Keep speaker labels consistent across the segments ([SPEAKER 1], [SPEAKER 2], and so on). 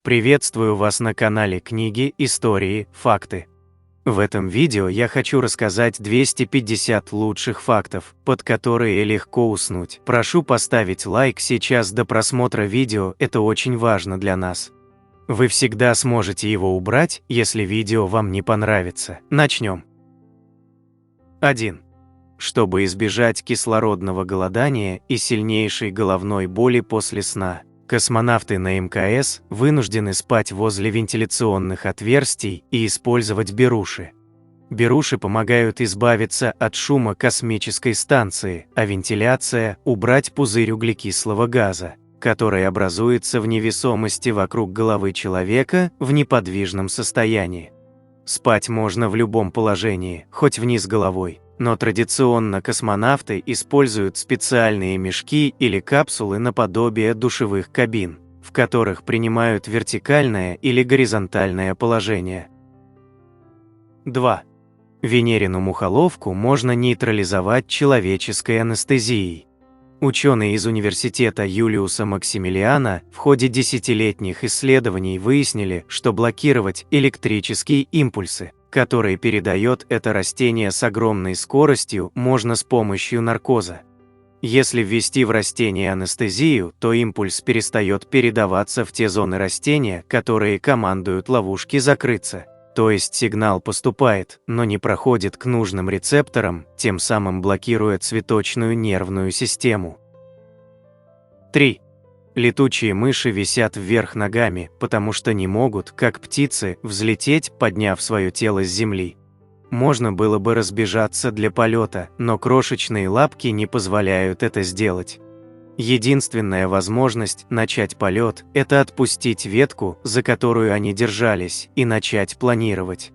[SPEAKER 1] Приветствую вас на канале Книги, Истории, Факты. В этом видео я хочу рассказать 250 лучших фактов, под которые легко уснуть. Прошу поставить лайк сейчас до просмотра видео, это очень важно для нас. Вы всегда сможете его убрать, если видео вам не понравится. Начнем. 1. Чтобы избежать кислородного голодания и сильнейшей головной боли после сна, космонавты на МКС вынуждены спать возле вентиляционных отверстий и использовать беруши. Беруши помогают избавиться от шума космической станции, а вентиляция – убрать пузырь углекислого газа, который образуется в невесомости вокруг головы человека в неподвижном состоянии. Спать можно в любом положении, хоть вниз головой, но традиционно космонавты используют специальные мешки или капсулы наподобие душевых кабин, в которых принимают вертикальное или горизонтальное положение. 2. Венерину мухоловку можно нейтрализовать человеческой анестезией. Ученые из университета Юлиуса Максимилиана в ходе десятилетних исследований выяснили, что блокировать электрические импульсы, которые передает это растение с огромной скоростью, можно с помощью наркоза. Если ввести в растение анестезию, то импульс перестает передаваться в те зоны растения, которые командуют ловушке закрыться. То есть сигнал поступает, но не проходит к нужным рецепторам, тем самым блокируя цветочную нервную систему. 3. Летучие мыши висят вверх ногами, потому что не могут, как птицы, взлететь, подняв свое тело с земли. Можно было бы разбежаться для полета, но крошечные лапки не позволяют это сделать. Единственная возможность начать полет – это отпустить ветку, за которую они держались, и начать планировать.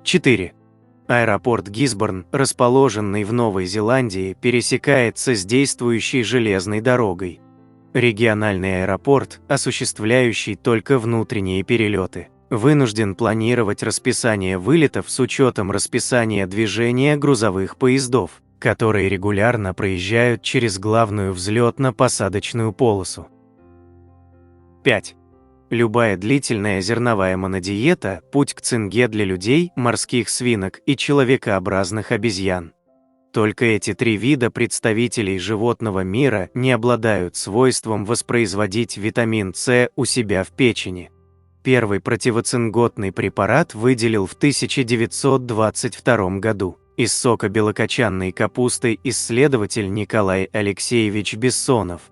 [SPEAKER 1] 4. Аэропорт Гисборн, расположенный в Новой Зеландии, пересекается с действующей железной дорогой. Региональный аэропорт, осуществляющий только внутренние перелеты, вынужден планировать расписание вылетов с учетом расписания движения грузовых поездов, которые регулярно проезжают через главную взлетно-посадочную полосу. 5. Любая длительная зерновая монодиета – путь к цинге для людей, морских свинок и человекообразных обезьян. Только эти три вида представителей животного мира не обладают свойством воспроизводить витамин С у себя в печени. Первый противоцинготный препарат выделил в 1922 году. Из сока белокочанной капусты исследователь Николай Алексеевич Бессонов.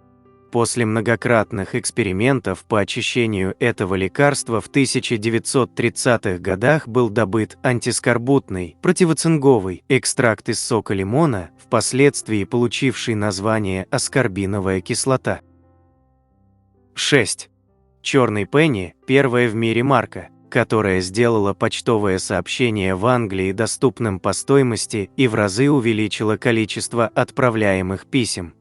[SPEAKER 1] После многократных экспериментов по очищению этого лекарства в 1930-х годах был добыт антискорбутный, противоцинговый экстракт из сока лимона, впоследствии получивший название аскорбиновая кислота. 6. Черный пенни – первая в мире марка, которая сделала почтовое сообщение в Англии доступным по стоимости и в разы увеличила количество отправляемых писем.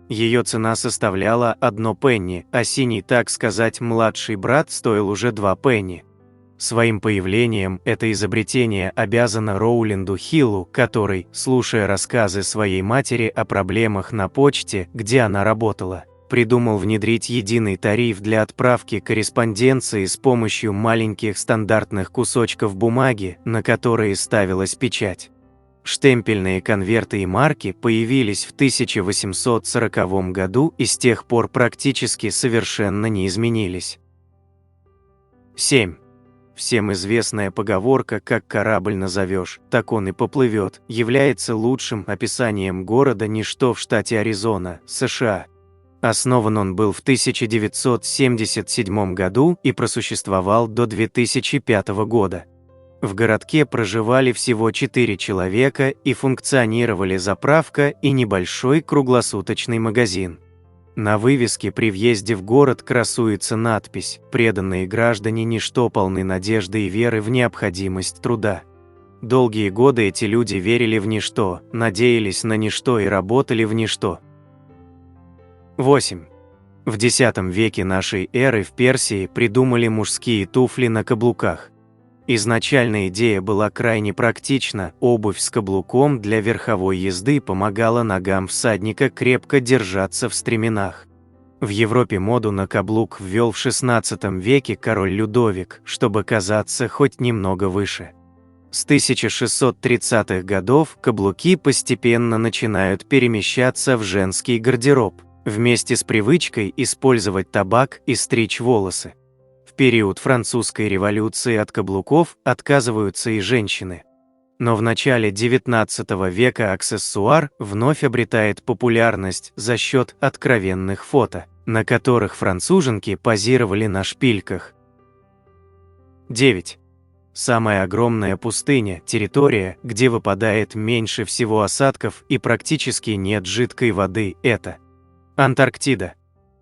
[SPEAKER 1] Ее цена составляла 1 пенни, а синий, так сказать, младший брат стоил уже 2 пенни. Своим появлением это изобретение обязано Роулинду Хиллу, который, слушая рассказы своей матери о проблемах на почте, где она работала, придумал внедрить единый тариф для отправки корреспонденции с помощью маленьких стандартных кусочков бумаги, на которые ставилась печать. Штемпельные конверты и марки появились в 1840 году и с тех пор практически совершенно не изменились. 7. Всем известная поговорка «как корабль назовешь, так он и поплывет» является лучшим описанием города ничто в штате Аризона, США. Основан он был в 1977 году и просуществовал до 2005 года. В городке проживали всего 4 человека и функционировали заправка и небольшой круглосуточный магазин. На вывеске при въезде в город красуется надпись «Преданные граждане ничто полны надежды и веры в необходимость труда». Долгие годы эти люди верили в ничто, надеялись на ничто и работали в ничто. 8. В X веке нашей эры в Персии придумали мужские туфли на каблуках. Изначально идея была крайне практична, обувь с каблуком для верховой езды помогала ногам всадника крепко держаться в стременах. В Европе моду на каблук ввел в XVI веке король Людовик, чтобы казаться хоть немного выше. С 1630-х годов каблуки постепенно начинают перемещаться в женский гардероб, вместе с привычкой использовать табак и стричь волосы. В период французской революции от каблуков отказываются и женщины. Но в начале XIX века аксессуар вновь обретает популярность за счет откровенных фото, на которых француженки позировали на шпильках. 9. Самая огромная пустыня – территория, где выпадает меньше всего осадков и практически нет жидкой воды – это Антарктида.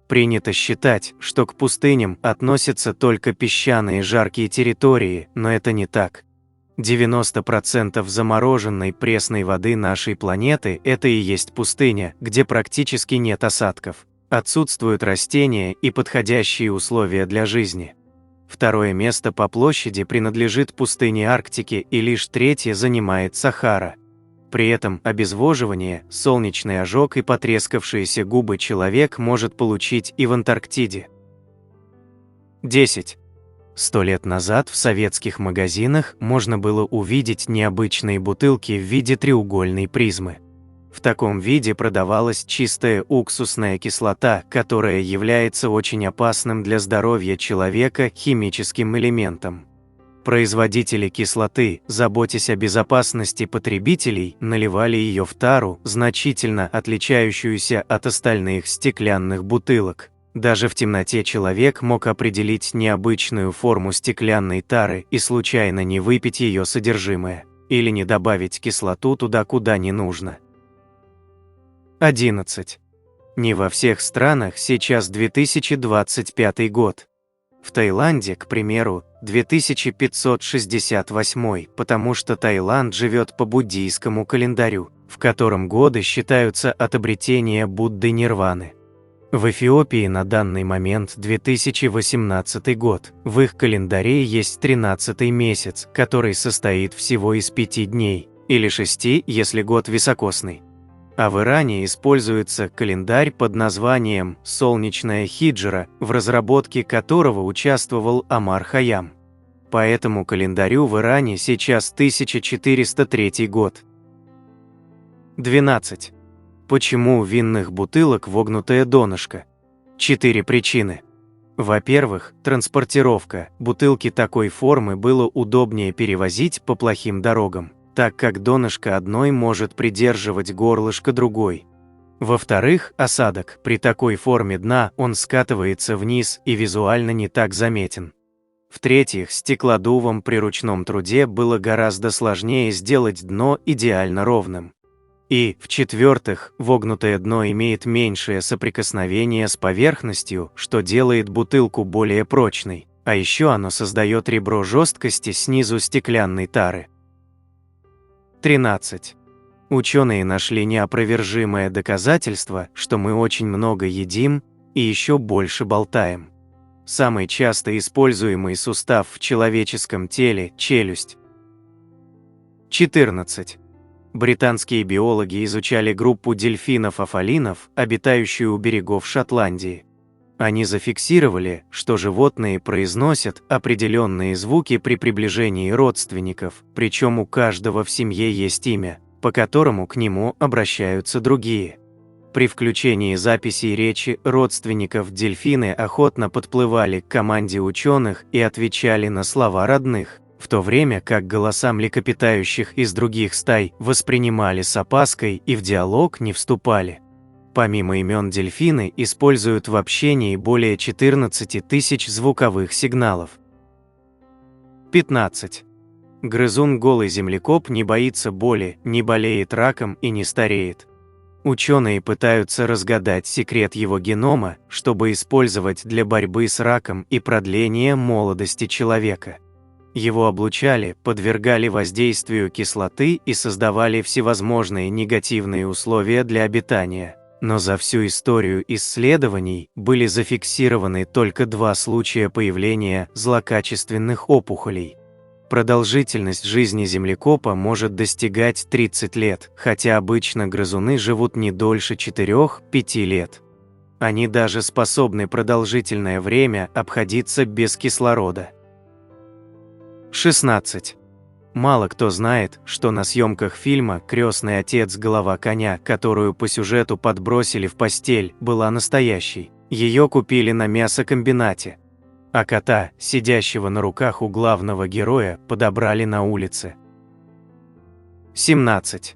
[SPEAKER 1] Принято считать, что к пустыням относятся только песчаные жаркие территории, но это не так. 90% замороженной пресной воды нашей планеты – это и есть пустыня, где практически нет осадков, отсутствуют растения и подходящие условия для жизни. Второе место по площади принадлежит пустыне Арктики и лишь третье занимает Сахара. При этом обезвоживание, солнечный ожог и потрескавшиеся губы человек может получить и в Антарктиде. 10. 100 лет назад в советских магазинах можно было увидеть необычные бутылки в виде треугольной призмы. В таком виде продавалась чистая уксусная кислота, которая является очень опасным для здоровья человека химическим элементом. Производители кислоты, заботясь о безопасности потребителей, наливали ее в тару, значительно отличающуюся от остальных стеклянных бутылок. Даже в темноте человек мог определить необычную форму стеклянной тары и случайно не выпить ее содержимое, или не добавить кислоту туда, куда не нужно. 11. Не во всех странах сейчас 2025 год. В Таиланде, к примеру, 2568, потому что Таиланд живет по буддийскому календарю, в котором годы считаются от обретения Будды Нирваны. В Эфиопии на данный момент 2018 год. В их календаре есть 13-й месяц, который состоит всего из 5 дней, или 6, если год високосный. А в Иране используется календарь под названием «Солнечная хиджра», в разработке которого участвовал Омар Хайям. По этому календарю в Иране сейчас 1403 год. 12. Почему у винных бутылок вогнутое донышко? 4 причины. Во-первых, транспортировка. Бутылки такой формы было удобнее перевозить по плохим дорогам, так как донышко одной может придерживать горлышко другой. Во-вторых, осадок. При такой форме дна он скатывается вниз и визуально не так заметен. В-третьих, стеклодувом при ручном труде было гораздо сложнее сделать дно идеально ровным. И, в-четвертых, вогнутое дно имеет меньшее соприкосновение с поверхностью, что делает бутылку более прочной, а еще оно создает ребро жесткости снизу стеклянной тары. 13. Ученые нашли неопровержимое доказательство, что мы очень много едим и еще больше болтаем. Самый часто используемый сустав в человеческом теле – челюсть. 14. Британские биологи изучали группу дельфинов-афалинов, обитающую у берегов Шотландии. Они зафиксировали, что животные произносят определенные звуки при приближении родственников, причем у каждого в семье есть имя, по которому к нему обращаются другие. При включении записей речи родственников дельфины охотно подплывали к команде ученых и отвечали на слова родных, в то время как голоса млекопитающих из других стай воспринимали с опаской и в диалог не вступали. Помимо имен дельфины используют в общении более 14 тысяч звуковых сигналов. 15. Грызун голый землекоп не боится боли, не болеет раком и не стареет. Ученые пытаются разгадать секрет его генома, чтобы использовать для борьбы с раком и продления молодости человека. Его облучали, подвергали воздействию кислоты и создавали всевозможные негативные условия для обитания. Но за всю историю исследований были зафиксированы только 2 случая появления злокачественных опухолей. Продолжительность жизни землекопа может достигать 30 лет, хотя обычно грызуны живут не дольше 4-5 лет. Они даже способны продолжительное время обходиться без кислорода. 16. Мало кто знает, что на съемках фильма «Крестный отец. Голова коня», которую по сюжету подбросили в постель, была настоящей. Ее купили на мясокомбинате. А кота, сидящего на руках у главного героя, подобрали на улице. 17.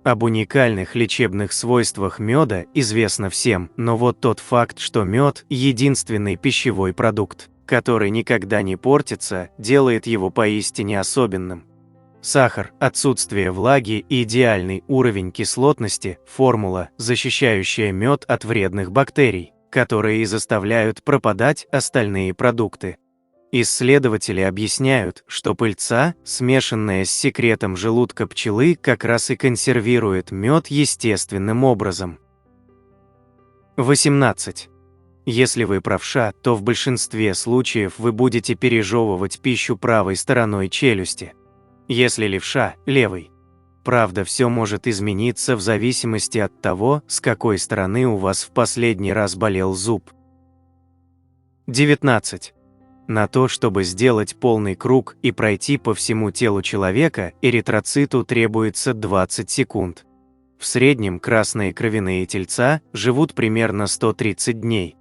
[SPEAKER 1] Об уникальных лечебных свойствах меда известно всем, но вот тот факт, что мед – единственный пищевой продукт, который никогда не портится, делает его поистине особенным. Сахар, отсутствие влаги и идеальный уровень кислотности – формула, защищающая мед от вредных бактерий, которые и заставляют пропадать остальные продукты. Исследователи объясняют, что пыльца, смешанная с секретом желудка пчелы, как раз и консервирует мед естественным образом. 18. Если вы правша, то в большинстве случаев вы будете пережевывать пищу правой стороной челюсти. Если левша – левой. Правда, все может измениться в зависимости от того, с какой стороны у вас в последний раз болел зуб. 19. На то, чтобы сделать полный круг и пройти по всему телу человека, эритроциту требуется 20 секунд. В среднем красные кровяные тельца живут примерно 130 дней.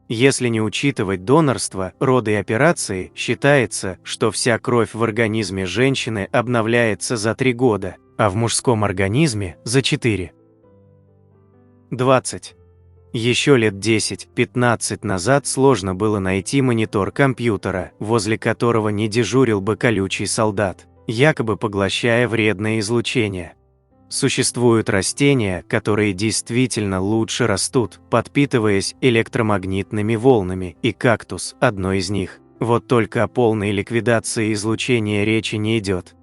[SPEAKER 1] Если не учитывать донорство, роды и операции, считается, что вся кровь в организме женщины обновляется за 3 года, а в мужском организме – за 4. 20. Еще лет 10-15 назад сложно было найти монитор компьютера, возле которого не дежурил бы колючий солдат, якобы поглощая вредное излучение. Существуют растения, которые действительно лучше растут, подпитываясь электромагнитными волнами, и кактус – одно из них. Вот только о полной ликвидации излучения речи не идет.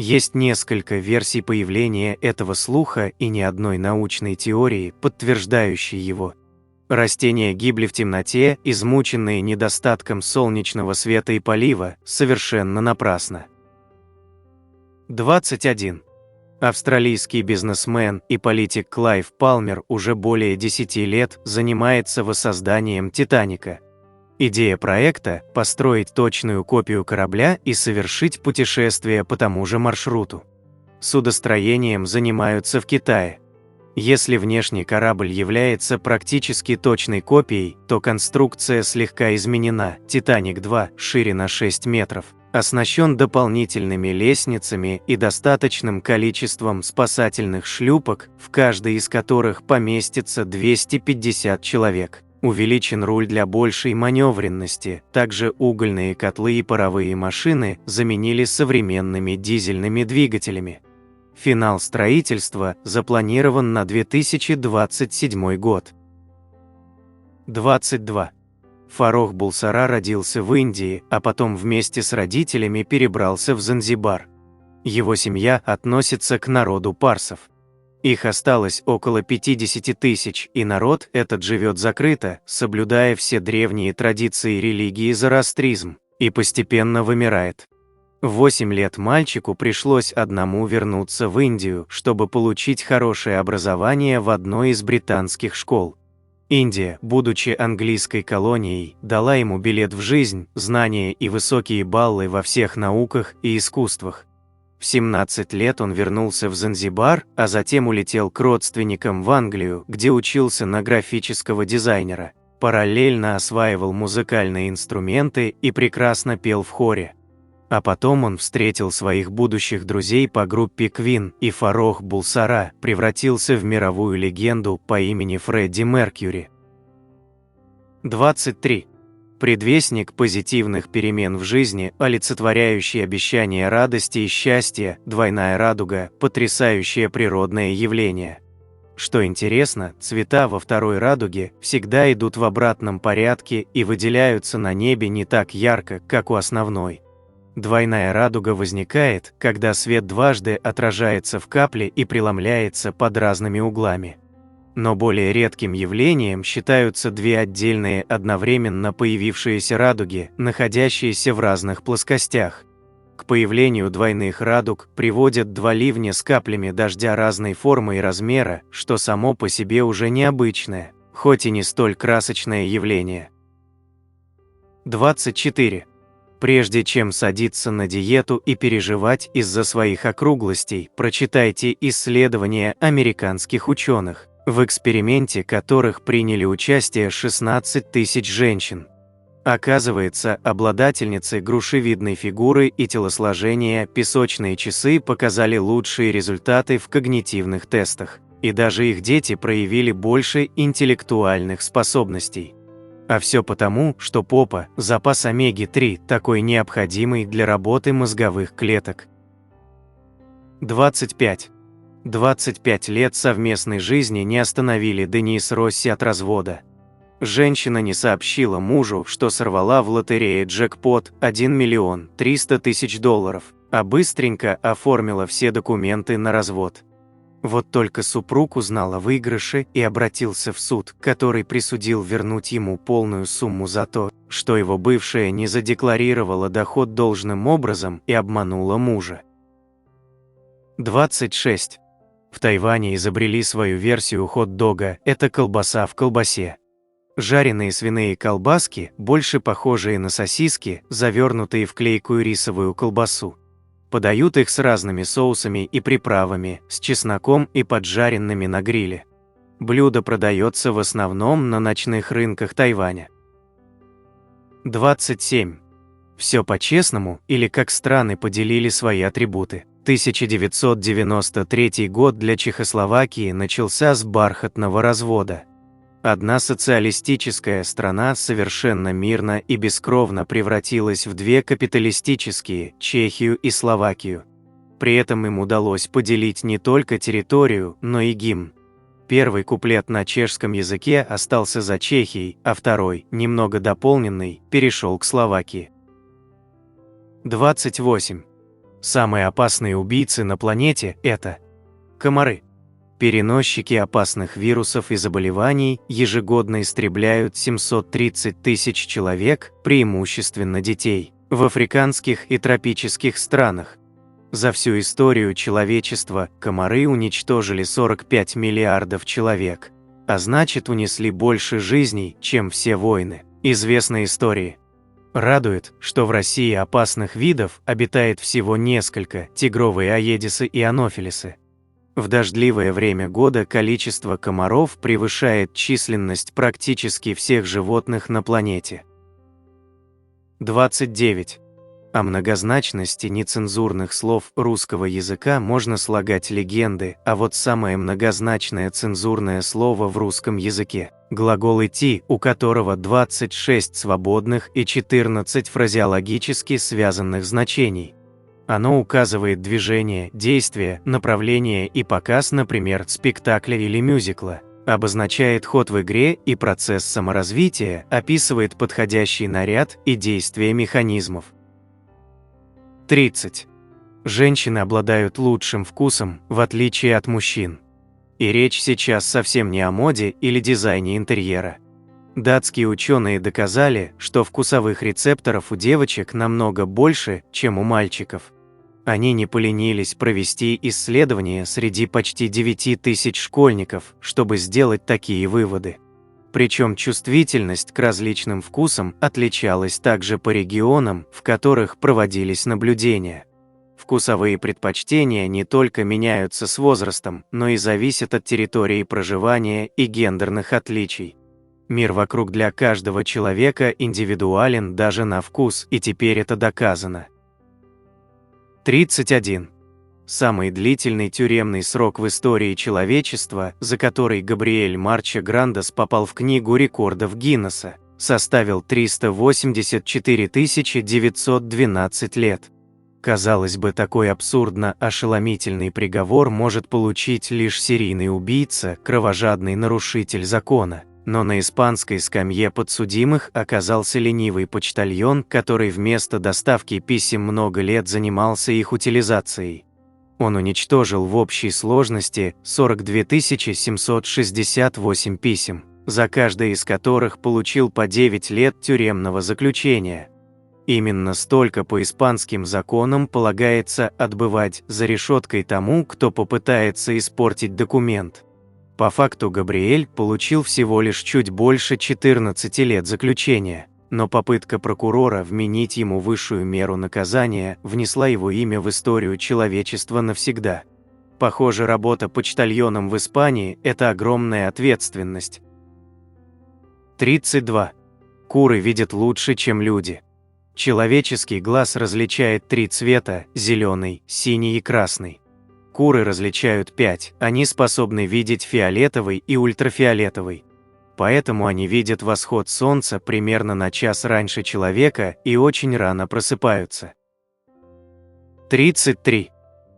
[SPEAKER 1] Есть несколько версий появления этого слуха и ни одной научной теории, подтверждающей его. Растения гибли в темноте, измученные недостатком солнечного света и полива, совершенно напрасно. 21. Австралийский бизнесмен и политик Клайв Палмер уже более 10 лет занимается воссозданием «Титаника». Идея проекта – построить точную копию корабля и совершить путешествие по тому же маршруту. Судостроением занимаются в Китае. Если внешний корабль является практически точной копией, то конструкция слегка изменена. «Титаник-2» шире на 6 метров, оснащен дополнительными лестницами и достаточным количеством спасательных шлюпок, в каждой из которых поместится 250 человек. Увеличен руль для большей маневренности, также угольные котлы и паровые машины заменили современными дизельными двигателями. Финал строительства запланирован на 2027 год. 22. Фарох Булсара родился в Индии, а потом вместе с родителями перебрался в Занзибар. Его семья относится к народу парсов. Их осталось около 50 тысяч, и народ этот живет закрыто, соблюдая все древние традиции религии зороастризм, и постепенно вымирает. В 8 лет мальчику пришлось одному вернуться в Индию, чтобы получить хорошее образование в одной из британских школ. Индия, будучи английской колонией, дала ему билет в жизнь, знания и высокие баллы во всех науках и искусствах. В 17 лет он вернулся в Занзибар, а затем улетел к родственникам в Англию, где учился на графического дизайнера. Параллельно осваивал музыкальные инструменты и прекрасно пел в хоре. А потом он встретил своих будущих друзей по группе Queen, и Фарох Булсара превратился в мировую легенду по имени Фредди Меркьюри. 23. Предвестник позитивных перемен в жизни, олицетворяющий обещание радости и счастья, двойная радуга – потрясающее природное явление. Что интересно, цвета во второй радуге всегда идут в обратном порядке и выделяются на небе не так ярко, как у основной. Двойная радуга возникает, когда свет дважды отражается в капле и преломляется под разными углами. Но более редким явлением считаются две отдельные одновременно появившиеся радуги, находящиеся в разных плоскостях. К появлению двойных радуг приводят два ливня с каплями дождя разной формы и размера, что само по себе уже необычное. хоть и не столь красочное явление. 24. Прежде чем садиться на диету и переживать из-за своих округлостей, прочитайте исследования американских ученых, в эксперименте которых приняли участие 16 тысяч женщин. Оказывается, обладательницы грушевидной фигуры и телосложения песочные часы показали лучшие результаты в когнитивных тестах, и даже их дети проявили больше интеллектуальных способностей. А все потому, что попа – запас омеги-3, такой необходимый для работы мозговых клеток. 25. 25 лет совместной жизни не остановили Денис Росси от развода. Женщина не сообщила мужу, что сорвала в лотерее джекпот 1 миллион 300 тысяч долларов, а быстренько оформила все документы на развод. Вот только супруг узнал о выигрыше и обратился в суд, который присудил вернуть ему полную сумму за то, что его бывшая не задекларировала доход должным образом и обманула мужа. 26. В Тайване изобрели свою версию хот-дога – это колбаса в колбасе. Жареные свиные колбаски, больше похожие на сосиски, завернутые в клейкую рисовую колбасу. Подают их с разными соусами и приправами, с чесноком и поджаренными на гриле. Блюдо продается в основном на ночных рынках Тайваня. 27. Все по-честному или как страны поделили свои атрибуты. 1993 год для Чехословакии начался с бархатного развода. Одна социалистическая страна совершенно мирно и бескровно превратилась в две капиталистические – Чехию и Словакию. При этом им удалось поделить не только территорию, но и гимн. Первый куплет на чешском языке остался за Чехией, а второй, немного дополненный, перешел к Словакии. 28. Самые опасные убийцы на планете – это комары. Переносчики опасных вирусов и заболеваний ежегодно истребляют 730 тысяч человек, преимущественно детей, в африканских и тропических странах. За всю историю человечества комары уничтожили 45 миллиардов человек, а значит унесли больше жизней, чем все войны, известной истории. Радует, что в России опасных видов обитает всего несколько – тигровые аедисы и анофилисы. В дождливое время года количество комаров превышает численность практически всех животных на планете. 29. О многозначности нецензурных слов русского языка можно слагать легенды, а вот самое многозначное цензурное слово в русском языке – глагол «идти», у которого 26 свободных и 14 фразеологически связанных значений. Оно указывает движение, действие, направление и показ, например, спектакля или мюзикла, обозначает ход в игре и процесс саморазвития, описывает подходящий наряд и действие механизмов. 30. Женщины обладают лучшим вкусом, в отличие от мужчин. И речь сейчас совсем не о моде или дизайне интерьера. Датские ученые доказали, что вкусовых рецепторов у девочек намного больше, чем у мальчиков. Они не поленились провести исследования среди почти 9 тысяч школьников, чтобы сделать такие выводы. Причем чувствительность к различным вкусам отличалась также по регионам, в которых проводились наблюдения. Вкусовые предпочтения не только меняются с возрастом, но и зависят от территории проживания и гендерных отличий. Мир вокруг для каждого человека индивидуален даже на вкус, и теперь это доказано. 31. Самый длительный тюремный срок в истории человечества, за который Габриэль Марча Грандес попал в Книгу рекордов Гиннесса, составил 384 912 лет. Казалось бы, такой абсурдно ошеломительный приговор может получить лишь серийный убийца, кровожадный нарушитель закона. Но на испанской скамье подсудимых оказался ленивый почтальон, который вместо доставки писем много лет занимался их утилизацией. Он уничтожил в общей сложности 42 768 писем, за каждое из которых получил по 9 лет тюремного заключения. Именно столько по испанским законам полагается отбывать за решеткой тому, кто попытается испортить документ. По факту Габриэль получил всего лишь чуть больше 14 лет заключения, но попытка прокурора вменить ему высшую меру наказания внесла его имя в историю человечества навсегда. Похоже, работа почтальоном в Испании – это огромная ответственность. 32. Куры видят лучше, чем люди. Человеческий глаз различает 3 цвета – зеленый, синий и красный. Куры различают 5, они способны видеть фиолетовый и ультрафиолетовый. Поэтому они видят восход солнца примерно на час раньше человека и очень рано просыпаются. 33.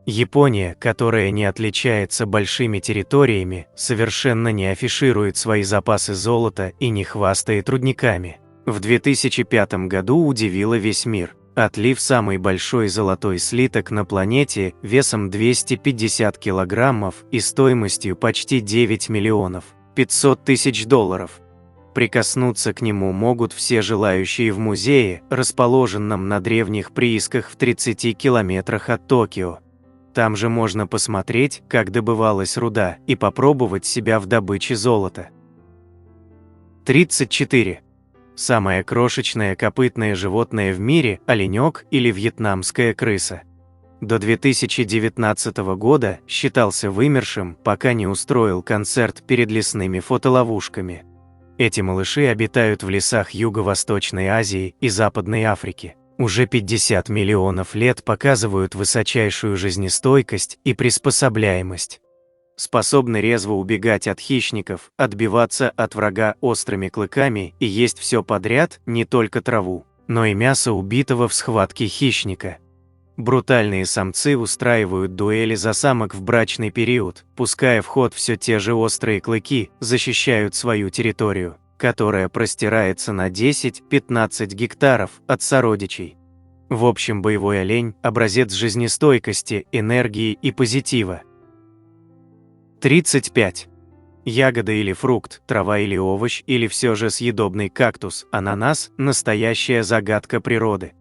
[SPEAKER 1] Япония, которая не отличается большими территориями, совершенно не афиширует свои запасы золота и не хвастает рудниками. В 2005 году удивила весь мир. Отлив самый большой золотой слиток на планете весом 250 килограммов и стоимостью почти 9 миллионов 500 тысяч долларов. Прикоснуться к нему могут все желающие в музее, расположенном на древних приисках в 30 километрах от Токио. Там же можно посмотреть, как добывалась руда, и попробовать себя в добыче золота. 34. Самое крошечное копытное животное в мире – оленек или вьетнамская крыса. До 2019 года считался вымершим, пока не устроил концерт перед лесными фотоловушками. Эти малыши обитают в лесах Юго-Восточной Азии и Западной Африки. Уже 50 миллионов лет показывают высочайшую жизнестойкость и приспособляемость. Способны резво убегать от хищников, отбиваться от врага острыми клыками и есть все подряд, не только траву, но и мясо убитого в схватке хищника. Брутальные самцы устраивают дуэли за самок в брачный период, пуская в ход все те же острые клыки, защищают свою территорию, которая простирается на 10-15 гектаров от сородичей. В общем, боевой олень – образец жизнестойкости, энергии и позитива. 35. Ягода или фрукт, трава или овощ, или все же съедобный кактус, ананас – настоящая загадка природы.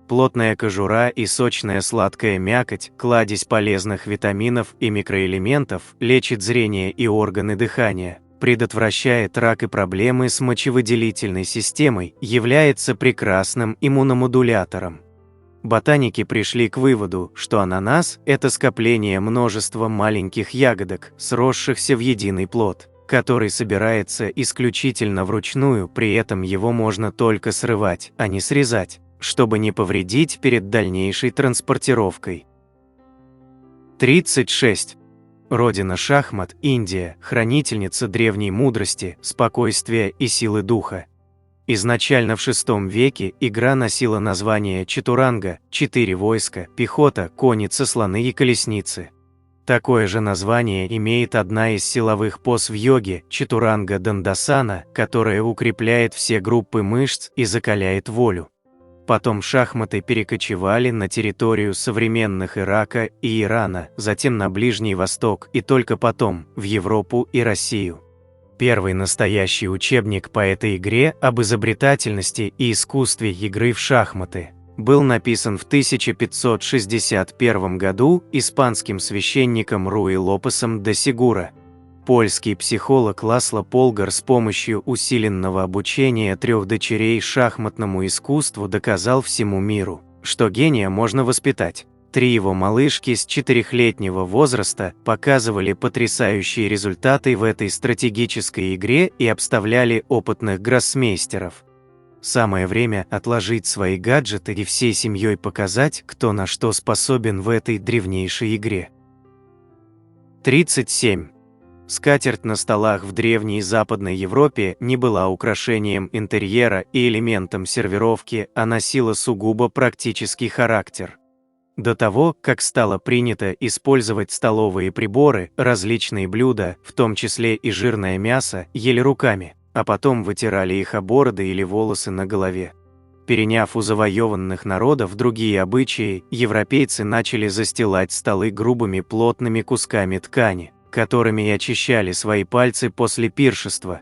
[SPEAKER 1] Плотная кожура и сочная сладкая мякоть, кладезь полезных витаминов и микроэлементов, лечит зрение и органы дыхания, предотвращает рак и проблемы с мочевыделительной системой, является прекрасным иммуномодулятором. Ботаники пришли к выводу, что ананас – это скопление множества маленьких ягодок, сросшихся в единый плод, который собирается исключительно вручную, при этом его можно только срывать, а не срезать, чтобы не повредить перед дальнейшей транспортировкой. 36. Родина шахмат – Индия, хранительница древней мудрости, спокойствия и силы духа. Изначально в VI веке игра носила название чатуранга – 4 войска, пехота, конница, слоны и колесницы. Такое же название имеет одна из силовых поз в йоге – чатуранга дандасана, которая укрепляет все группы мышц и закаляет волю. Потом шахматы перекочевали на территорию современных Ирака и Ирана, затем на Ближний Восток и только потом в Европу и Россию. Первый настоящий учебник по этой игре об изобретательности и искусстве игры в шахматы был написан в 1561 году испанским священником Руи Лопесом де Сегура. Польский психолог Ласло Полгар с помощью усиленного обучения 3 дочерей шахматному искусству доказал всему миру, что гения можно воспитать. 3 его малышки с 4-летнего возраста показывали потрясающие результаты в этой стратегической игре и обставляли опытных гроссмейстеров. Самое время отложить свои гаджеты и всей семьей показать, кто на что способен в этой древнейшей игре. 37. Скатерть на столах в древней Западной Европе не была украшением интерьера и элементом сервировки, а носила сугубо практический характер. До того, как стало принято использовать столовые приборы, различные блюда, в том числе и жирное мясо, ели руками, а потом вытирали их о бороды или волосы на голове. Переняв у завоеванных народов другие обычаи, европейцы начали застилать столы грубыми плотными кусками ткани, которыми и очищали свои пальцы после пиршества.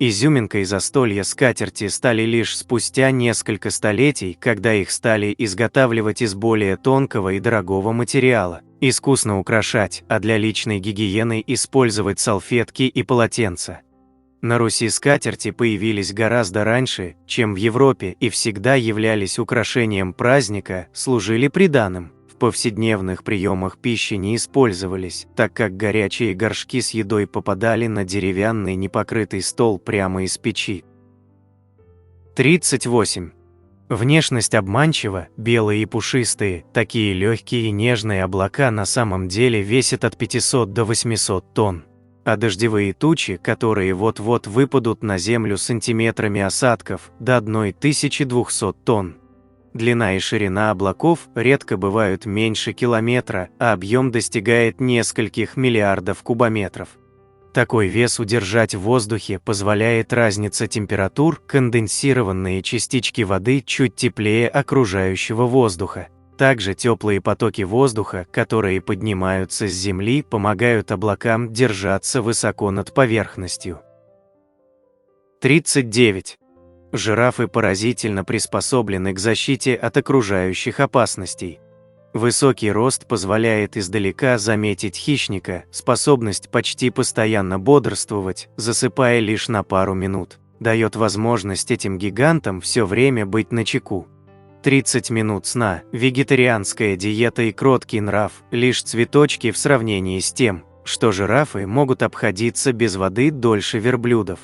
[SPEAKER 1] Изюминкой застолья скатерти стали лишь спустя несколько столетий, когда их стали изготавливать из более тонкого и дорогого материала, искусно украшать, а для личной гигиены использовать салфетки и полотенца. На Руси скатерти появились гораздо раньше, чем в Европе, и всегда являлись украшением праздника, служили приданым. В повседневных приемах пищи не использовались, так как горячие горшки с едой попадали на деревянный непокрытый стол прямо из печи. 38. Внешность обманчива, белые и пушистые, такие легкие и нежные облака на самом деле весят от 500 до 800 тонн. А дождевые тучи, которые вот-вот выпадут на землю сантиметрами осадков, до 1200 тонн. Длина и ширина облаков редко бывают меньше километра, а объем достигает нескольких миллиардов кубометров. Такой вес удержать в воздухе позволяет разница температур, конденсированные частички воды чуть теплее окружающего воздуха. Также теплые потоки воздуха, которые поднимаются с Земли, помогают облакам держаться высоко над поверхностью. 39. Жирафы поразительно приспособлены к защите от окружающих опасностей. Высокий рост позволяет издалека заметить хищника, способность почти постоянно бодрствовать, засыпая лишь на пару минут, дает возможность этим гигантам все время быть начеку. 30 минут сна, вегетарианская диета и кроткий нрав – лишь цветочки в сравнении с тем, что жирафы могут обходиться без воды дольше верблюдов.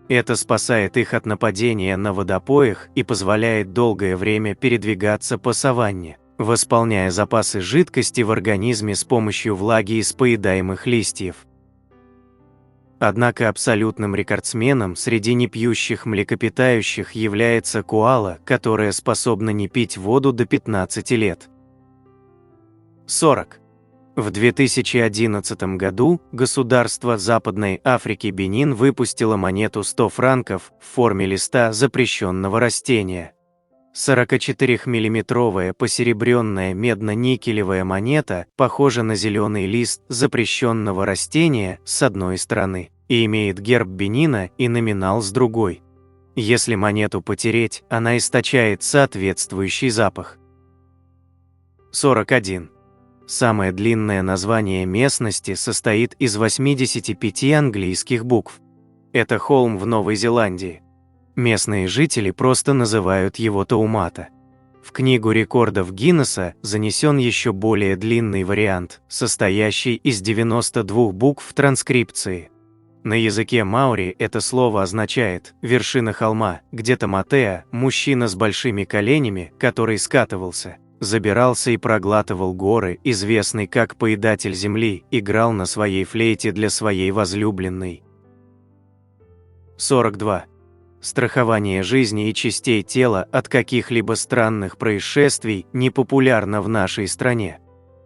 [SPEAKER 1] Это спасает их от нападения на водопоях и позволяет долгое время передвигаться по саванне, восполняя запасы жидкости в организме с помощью влаги из поедаемых листьев. Однако абсолютным рекордсменом среди непьющих млекопитающих является коала, которая способна не пить воду до 15 лет. 40. В 2011 году государство Западной Африки Бенин выпустило монету 100 франков в форме листа запрещенного растения. 44-миллиметровая посеребренная медно-никелевая монета похожа на зеленый лист запрещенного растения с одной стороны и имеет герб Бенина и номинал с другой. Если монету потереть, она источает соответствующий запах. 41. Самое длинное название местности состоит из 85 английских букв. Это холм в Новой Зеландии. Местные жители просто называют его Таумата. В Книгу рекордов Гиннесса занесен еще более длинный вариант, состоящий из 92 букв в транскрипции. На языке маори это слово означает «вершина холма», где-то Матеа, мужчина с большими коленями, который скатывался, забирался и проглатывал горы, известный как поедатель земли, играл на своей флейте для своей возлюбленной. 42. Страхование жизни и частей тела от каких-либо странных происшествий не популярно в нашей стране.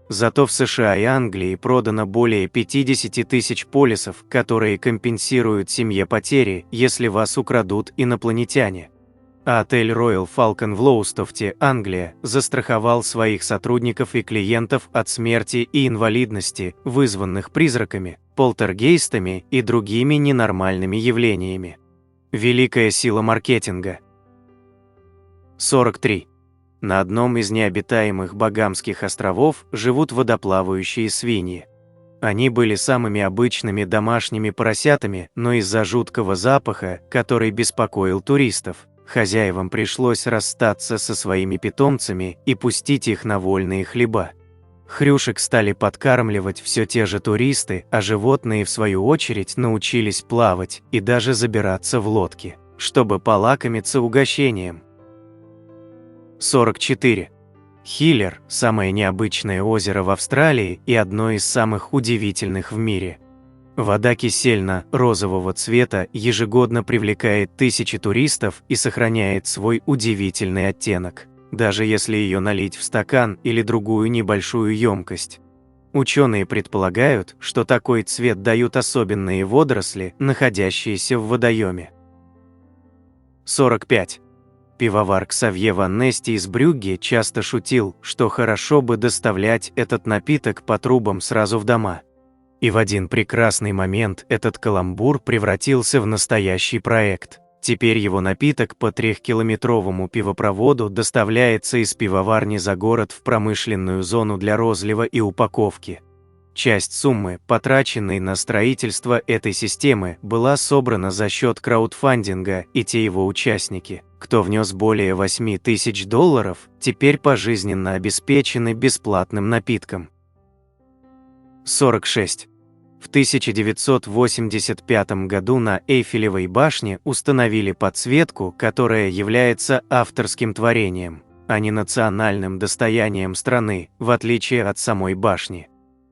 [SPEAKER 1] Зато в США и Англии продано более 50 тысяч полисов, которые компенсируют семье потери, если вас украдут инопланетяне. А отель Royal Falcon в Лоустофте, Англия, застраховал своих сотрудников и клиентов от смерти и инвалидности, вызванных призраками, полтергейстами и другими ненормальными явлениями. Великая сила маркетинга. 43. На одном из необитаемых Багамских островов живут водоплавающие свиньи. Они были самыми обычными домашними поросятами, но из-за жуткого запаха, который беспокоил туристов, хозяевам пришлось расстаться со своими питомцами и пустить их на вольные хлеба. Хрюшек стали подкармливать все те же туристы, а животные, в свою очередь, научились плавать и даже забираться в лодки, чтобы полакомиться угощением. 44. Хиллер – самое необычное озеро в Австралии и одно из самых удивительных в мире. Вода кисельно-розового цвета ежегодно привлекает тысячи туристов и сохраняет свой удивительный оттенок, даже если ее налить в стакан или другую небольшую емкость. Ученые предполагают, что такой цвет дают особенные водоросли, находящиеся в водоеме. 45. Пивовар Ксавье Ван Нести из Брюгге часто шутил, что хорошо бы доставлять этот напиток по трубам сразу в дома. И в один прекрасный момент этот каламбур превратился в настоящий проект. Теперь его напиток по 3-километровому пивопроводу доставляется из пивоварни за город в промышленную зону для розлива и упаковки. Часть суммы, потраченной на строительство этой системы, была собрана за счет краудфандинга, и те его участники, кто внес более $8000, теперь пожизненно обеспечены бесплатным напитком. 46. В 1985 году на Эйфелевой башне установили подсветку, которая является авторским творением, а не национальным достоянием страны, в отличие от самой башни.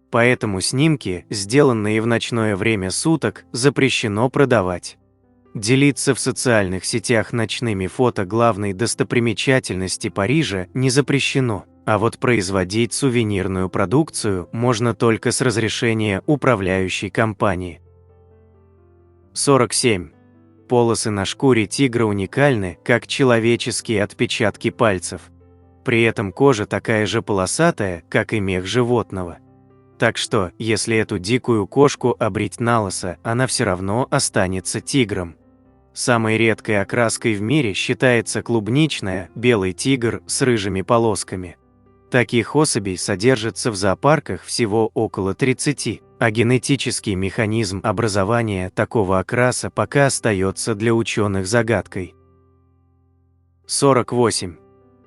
[SPEAKER 1] Поэтому снимки, сделанные в ночное время суток, запрещено продавать. Делиться в социальных сетях ночными фото главной достопримечательности Парижа не запрещено, а вот производить сувенирную продукцию можно только с разрешения управляющей компании. 47. Полосы на шкуре тигра уникальны, как человеческие отпечатки пальцев. При этом кожа такая же полосатая, как и мех животного. Так что, если эту дикую кошку обрить на лысо, она все равно останется тигром. Самой редкой окраской в мире считается клубничная, белый тигр с рыжими полосками. Таких особей содержится в зоопарках всего около 30, а генетический механизм образования такого окраса пока остается для ученых загадкой. 48.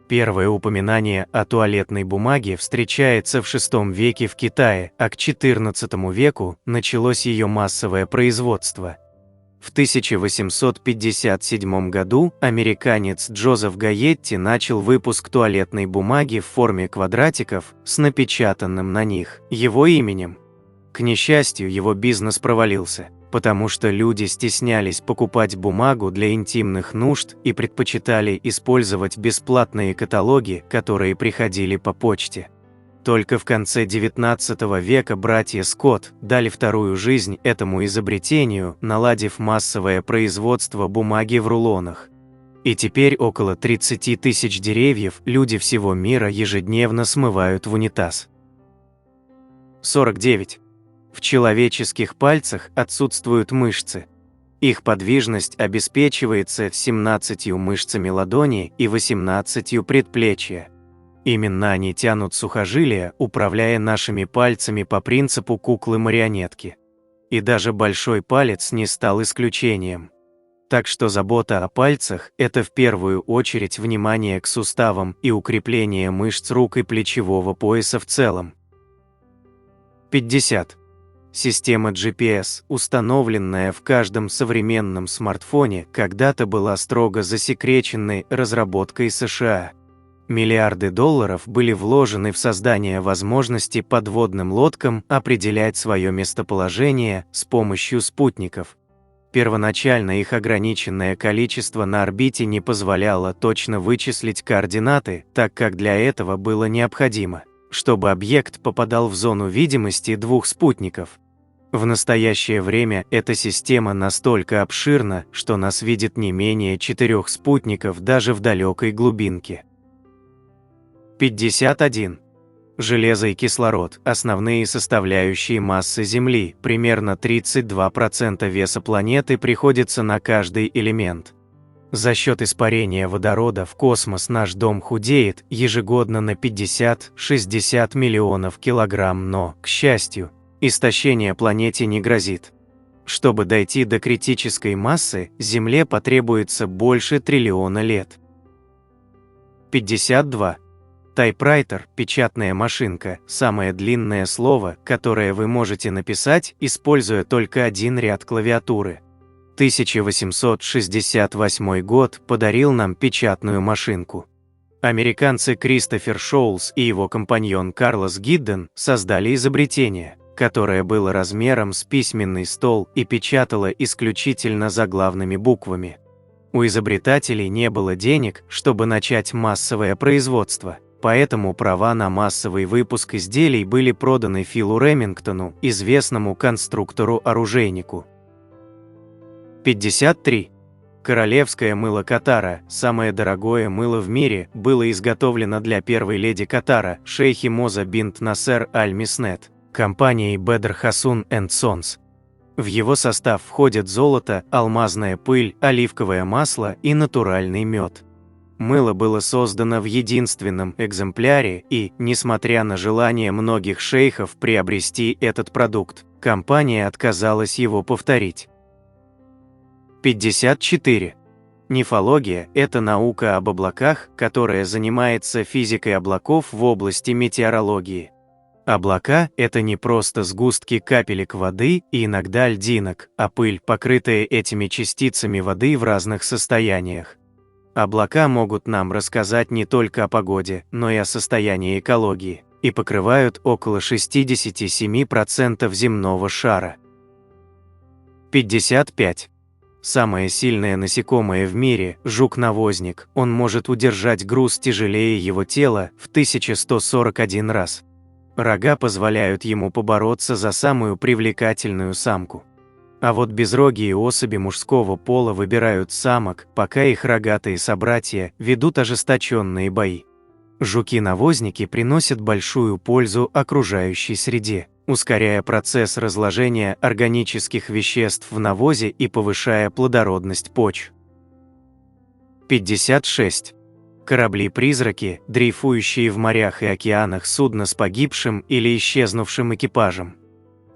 [SPEAKER 1] Первое упоминание о туалетной бумаге встречается в VI веке в Китае, а к XIV веку началось ее массовое производство. В 1857 году американец Джозеф Гаетти начал выпуск туалетной бумаги в форме квадратиков с напечатанным на них его именем. К несчастью, его бизнес провалился, потому что люди стеснялись покупать бумагу для интимных нужд и предпочитали использовать бесплатные каталоги, которые приходили по почте. Только в конце XIX века братья Скотт дали вторую жизнь этому изобретению, наладив массовое производство бумаги в рулонах. И теперь около 30 тысяч деревьев люди всего мира ежедневно смывают в унитаз. 49. В человеческих пальцах отсутствуют мышцы. Их подвижность обеспечивается 17 мышцами ладони и 18 предплечья. Именно они тянут сухожилия, управляя нашими пальцами по принципу куклы-марионетки. И даже большой палец не стал исключением. Так что забота о пальцах – это в первую очередь внимание к суставам и укрепление мышц рук и плечевого пояса в целом. 50. Система GPS, установленная в каждом современном смартфоне, когда-то была строго засекреченной разработкой США. Миллиарды долларов были вложены в создание возможности подводным лодкам определять свое местоположение с помощью спутников. Первоначально их ограниченное количество на орбите не позволяло точно вычислить координаты, так как для этого было необходимо, чтобы объект попадал в зону видимости двух спутников. В настоящее время эта система настолько обширна, что нас видит не менее 4 спутников даже в далекой глубинке. 51. Железо и кислород – основные составляющие массы Земли, примерно 32% веса планеты приходится на каждый элемент. За счет испарения водорода в космос наш дом худеет ежегодно на 50-60 миллионов килограмм, но, к счастью, истощение планете не грозит. Чтобы дойти до критической массы, Земле потребуется больше триллиона лет. 52. Тайпрайтер – печатная машинка, самое длинное слово, которое вы можете написать, используя только один ряд клавиатуры. 1868 год подарил нам печатную машинку. Американцы Кристофер Шоулс и его компаньон Карлос Гидден создали изобретение, которое было размером с письменный стол и печатало исключительно заглавными буквами. У изобретателей не было денег, чтобы начать массовое производство, поэтому права на массовый выпуск изделий были проданы Филу Ремингтону, известному конструктору-оружейнику. 53. Королевское мыло Катара, самое дорогое мыло в мире, было изготовлено для первой леди Катара, шейхи Моза бинт Насер аль-Миснет, компанией Бедр Хасун энд Сонс. В его состав входят золото, алмазная пыль, оливковое масло и натуральный мед. Мыло было создано в единственном экземпляре и, несмотря на желание многих шейхов приобрести этот продукт, компания отказалась его повторить. 54. Нефология – это наука об облаках, которая занимается физикой облаков в области метеорологии. Облака – это не просто сгустки капелек воды и иногда льдинок, а пыль, покрытая этими частицами воды в разных состояниях. Облака могут нам рассказать не только о погоде, но и о состоянии экологии, и покрывают около 67% земного шара. 55. Самое сильное насекомое в мире – жук-навозник. Он может удержать груз тяжелее его тела в 1141 раз. Рога позволяют ему побороться за самую привлекательную самку. А вот безрогие особи мужского пола выбирают самок, пока их рогатые собратья ведут ожесточенные бои. Жуки-навозники приносят большую пользу окружающей среде, ускоряя процесс разложения органических веществ в навозе и повышая плодородность почв. 56. Корабли-призраки, дрейфующие в морях и океанах судна с погибшим или исчезнувшим экипажем.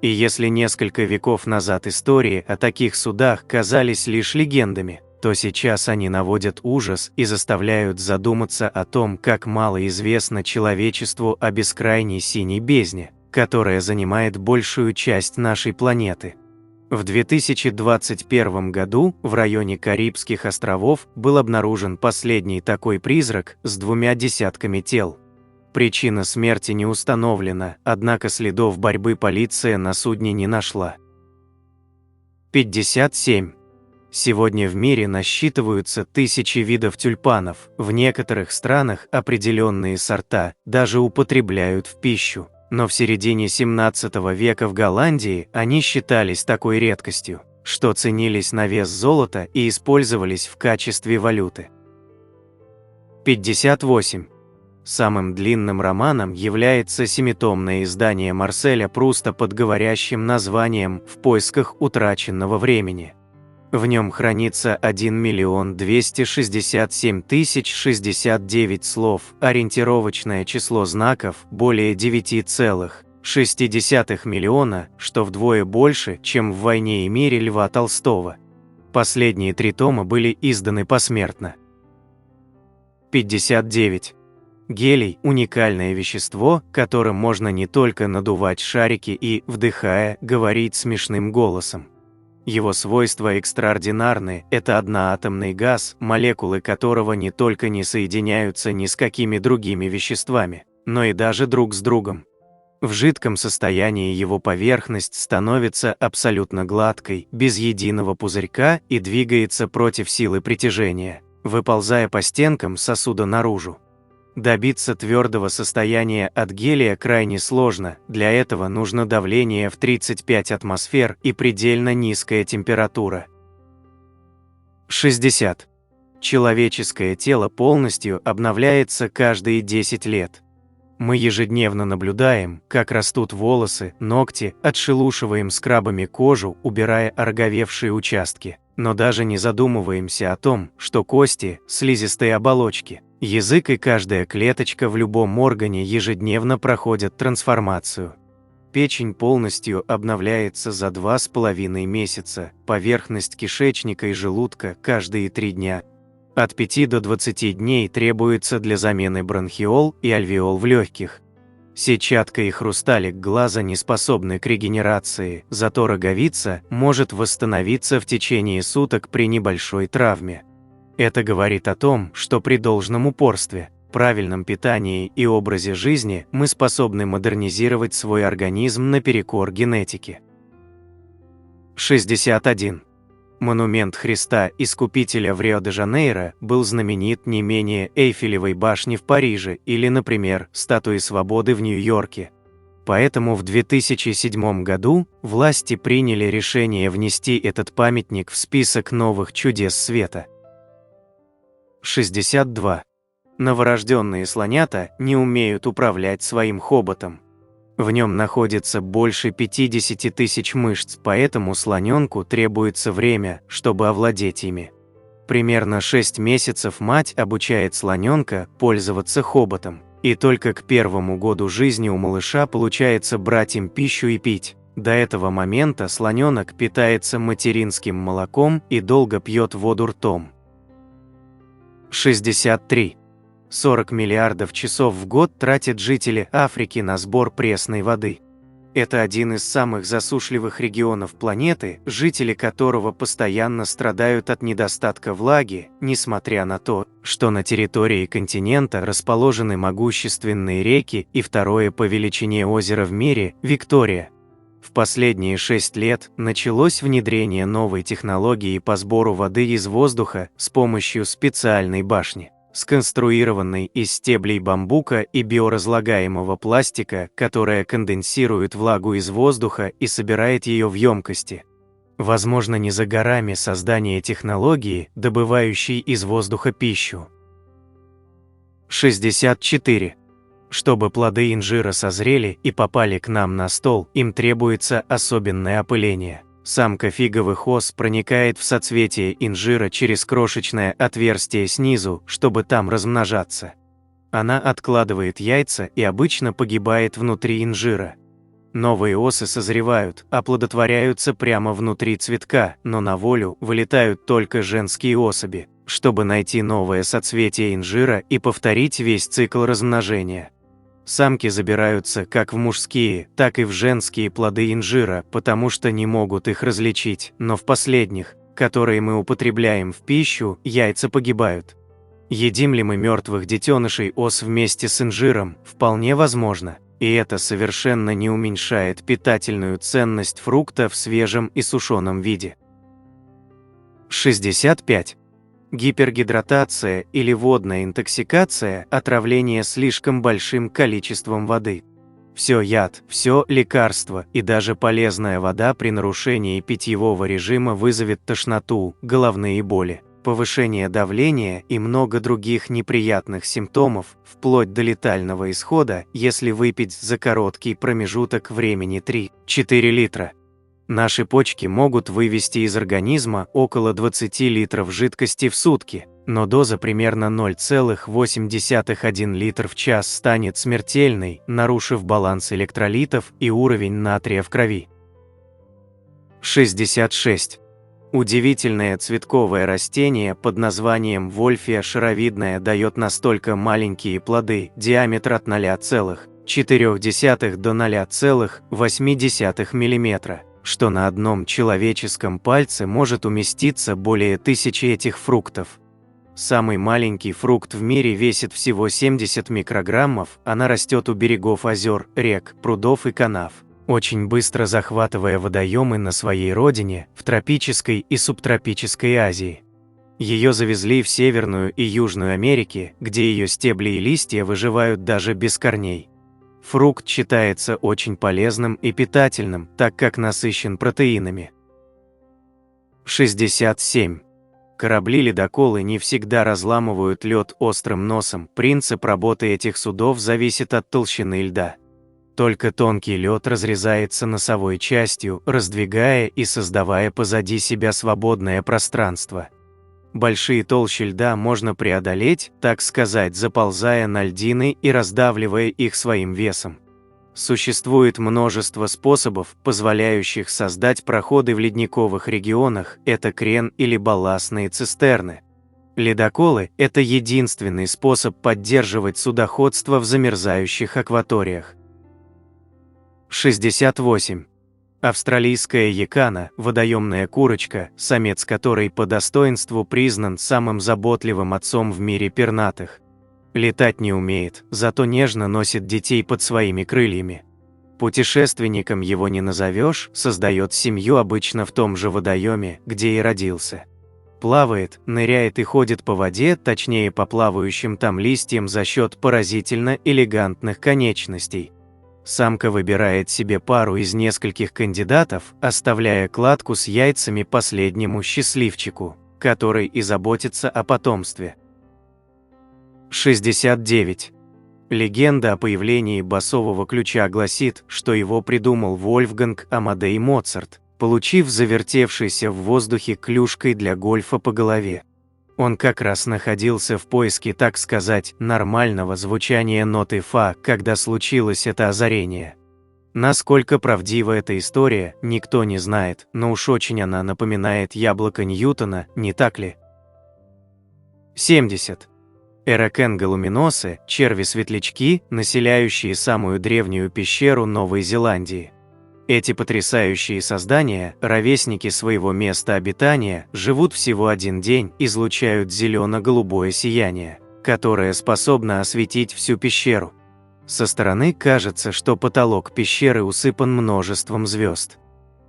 [SPEAKER 1] И если несколько веков назад истории о таких судах казались лишь легендами, то сейчас они наводят ужас и заставляют задуматься о том, как мало известно человечеству о бескрайней синей бездне, которая занимает большую часть нашей планеты. В 2021 году в районе Карибских островов был обнаружен последний такой призрак с 2 десятками тел. Причина смерти не установлена, однако следов борьбы полиция на судне не нашла. 57. Сегодня в мире насчитываются тысячи видов тюльпанов, в некоторых странах определенные сорта даже употребляют в пищу, но в середине 17 века в Голландии они считались такой редкостью, что ценились на вес золота и использовались в качестве валюты. 58. Самым длинным романом является семитомное издание Марселя Пруста под говорящим названием «В поисках утраченного времени». В нем хранится 1 267 069 слов, ориентировочное число знаков более 9,6 миллиона, что вдвое больше, чем в «Войне и мире» Льва Толстого. Последние 3 тома были изданы посмертно. 59. Гелий – уникальное вещество, которым можно не только надувать шарики и, вдыхая, говорить смешным голосом. Его свойства экстраординарны – это одноатомный газ, молекулы которого не только не соединяются ни с какими другими веществами, но и даже друг с другом. В жидком состоянии его поверхность становится абсолютно гладкой, без единого пузырька и двигается против силы притяжения, выползая по стенкам сосуда наружу. Добиться твердого состояния от гелия крайне сложно, для этого нужно давление в 35 атмосфер и предельно низкая температура. 60. Человеческое тело полностью обновляется каждые 10 лет. Мы ежедневно наблюдаем, как растут волосы, ногти, отшелушиваем скрабами кожу, убирая ороговевшие участки, но даже не задумываемся о том, что кости – слизистые оболочки. Язык и каждая клеточка в любом органе ежедневно проходят трансформацию. Печень полностью обновляется за 2,5 месяца, поверхность кишечника и желудка каждые 3 дня. От 5 до 20 дней требуется для замены бронхиол и альвеол в легких. Сетчатка и хрусталик глаза не способны к регенерации, зато роговица может восстановиться в течение суток при небольшой травме. Это говорит о том, что при должном упорстве, правильном питании и образе жизни мы способны модернизировать свой организм наперекор генетике. 61. Монумент Христа Искупителя в Рио-де-Жанейро был знаменит не менее Эйфелевой башни в Париже или, например, Статуи Свободы в Нью-Йорке. Поэтому в 2007 году власти приняли решение внести этот памятник в список новых чудес света. 62. Новорожденные слонята не умеют управлять своим хоботом. В нем находится больше 50 тысяч мышц, поэтому слоненку требуется время, чтобы овладеть ими. Примерно 6 месяцев мать обучает слоненка пользоваться хоботом, и только к 1-му году жизни у малыша получается брать им пищу и пить. До этого момента слоненок питается материнским молоком и долго пьет воду ртом. 63. 40 миллиардов часов в год тратят жители Африки на сбор пресной воды. Это один из самых засушливых регионов планеты, жители которого постоянно страдают от недостатка влаги, несмотря на то, что на территории континента расположены могущественные реки и второе по величине озеро в мире – Виктория. В последние 6 лет началось внедрение новой технологии по сбору воды из воздуха с помощью специальной башни, сконструированной из стеблей бамбука и биоразлагаемого пластика, которая конденсирует влагу из воздуха и собирает ее в емкости. Возможно, не за горами создание технологии, добывающей из воздуха пищу. 64. Чтобы плоды инжира созрели и попали к нам на стол, им требуется особенное опыление. Самка фиговых ос проникает в соцветие инжира через крошечное отверстие снизу, чтобы там размножаться. Она откладывает яйца и обычно погибает внутри инжира. Новые осы созревают, оплодотворяются прямо внутри цветка, но на волю вылетают только женские особи, чтобы найти новое соцветие инжира и повторить весь цикл размножения. Самки забираются как в мужские, так и в женские плоды инжира, потому что не могут их различить, но в последних, которые мы употребляем в пищу, яйца погибают. Едим ли мы мертвых детенышей ос вместе с инжиром? Вполне возможно, и это совершенно не уменьшает питательную ценность фрукта в свежем и сушеном виде. 65. Гипергидратация или водная интоксикация – отравление слишком большим количеством воды. Все яд, все лекарство и даже полезная вода при нарушении питьевого режима вызовет тошноту, головные боли, повышение давления и много других неприятных симптомов, вплоть до летального исхода, если выпить за короткий промежуток времени 3-4 литра. Наши почки могут вывести из организма около 20 литров жидкости в сутки, но доза примерно 0,81 литр в час станет смертельной, нарушив баланс электролитов и уровень натрия в крови. 66. Удивительное цветковое растение под названием вольфия шаровидная дает настолько маленькие плоды, диаметр от 0,4 до 0,8 мм, что на одном человеческом пальце может уместиться более 1000 этих фруктов. Самый маленький фрукт в мире весит всего 70 микрограммов, она растет у берегов озер, рек, прудов и канав, очень быстро захватывая водоемы на своей родине, в тропической и субтропической Азии. Ее завезли в Северную и Южную Америки, где ее стебли и листья выживают даже без корней. Фрукт считается очень полезным и питательным, так как насыщен протеинами. 67. Корабли-ледоколы не всегда разламывают лед острым носом. Принцип работы этих судов зависит от толщины льда. Только тонкий лед разрезается носовой частью, раздвигая и создавая позади себя свободное пространство. Большие толщи льда можно преодолеть, так сказать, заползая на льдины и раздавливая их своим весом. Существует множество способов, позволяющих создать проходы в ледниковых регионах, это крен или балластные цистерны. Ледоколы – это единственный способ поддерживать судоходство в замерзающих акваториях. 68. Австралийская якана, водоемная курочка, самец которой по достоинству признан самым заботливым отцом в мире пернатых. Летать не умеет, зато нежно носит детей под своими крыльями. Путешественником его не назовешь, создает семью обычно в том же водоеме, где и родился. Плавает, ныряет и ходит по воде, точнее по плавающим там листьям за счет поразительно элегантных конечностей. Самка выбирает себе пару из нескольких кандидатов, оставляя кладку с яйцами последнему счастливчику, который и заботится о потомстве. 69. Легенда о появлении басового ключа гласит, что его придумал Вольфганг Амадей Моцарт, получив завертевшийся в воздухе клюшкой для гольфа по голове. Он как раз находился в поиске, так сказать, нормального звучания ноты фа, когда случилось это озарение. Насколько правдива эта история, никто не знает, но уж очень она напоминает яблоко Ньютона, не так ли? 70. Эракенголуминосы – черви-светлячки, населяющие самую древнюю пещеру Новой Зеландии. Эти потрясающие создания, ровесники своего места обитания, живут всего один день, излучают зелено-голубое сияние, которое способно осветить всю пещеру. Со стороны кажется, что потолок пещеры усыпан множеством звезд.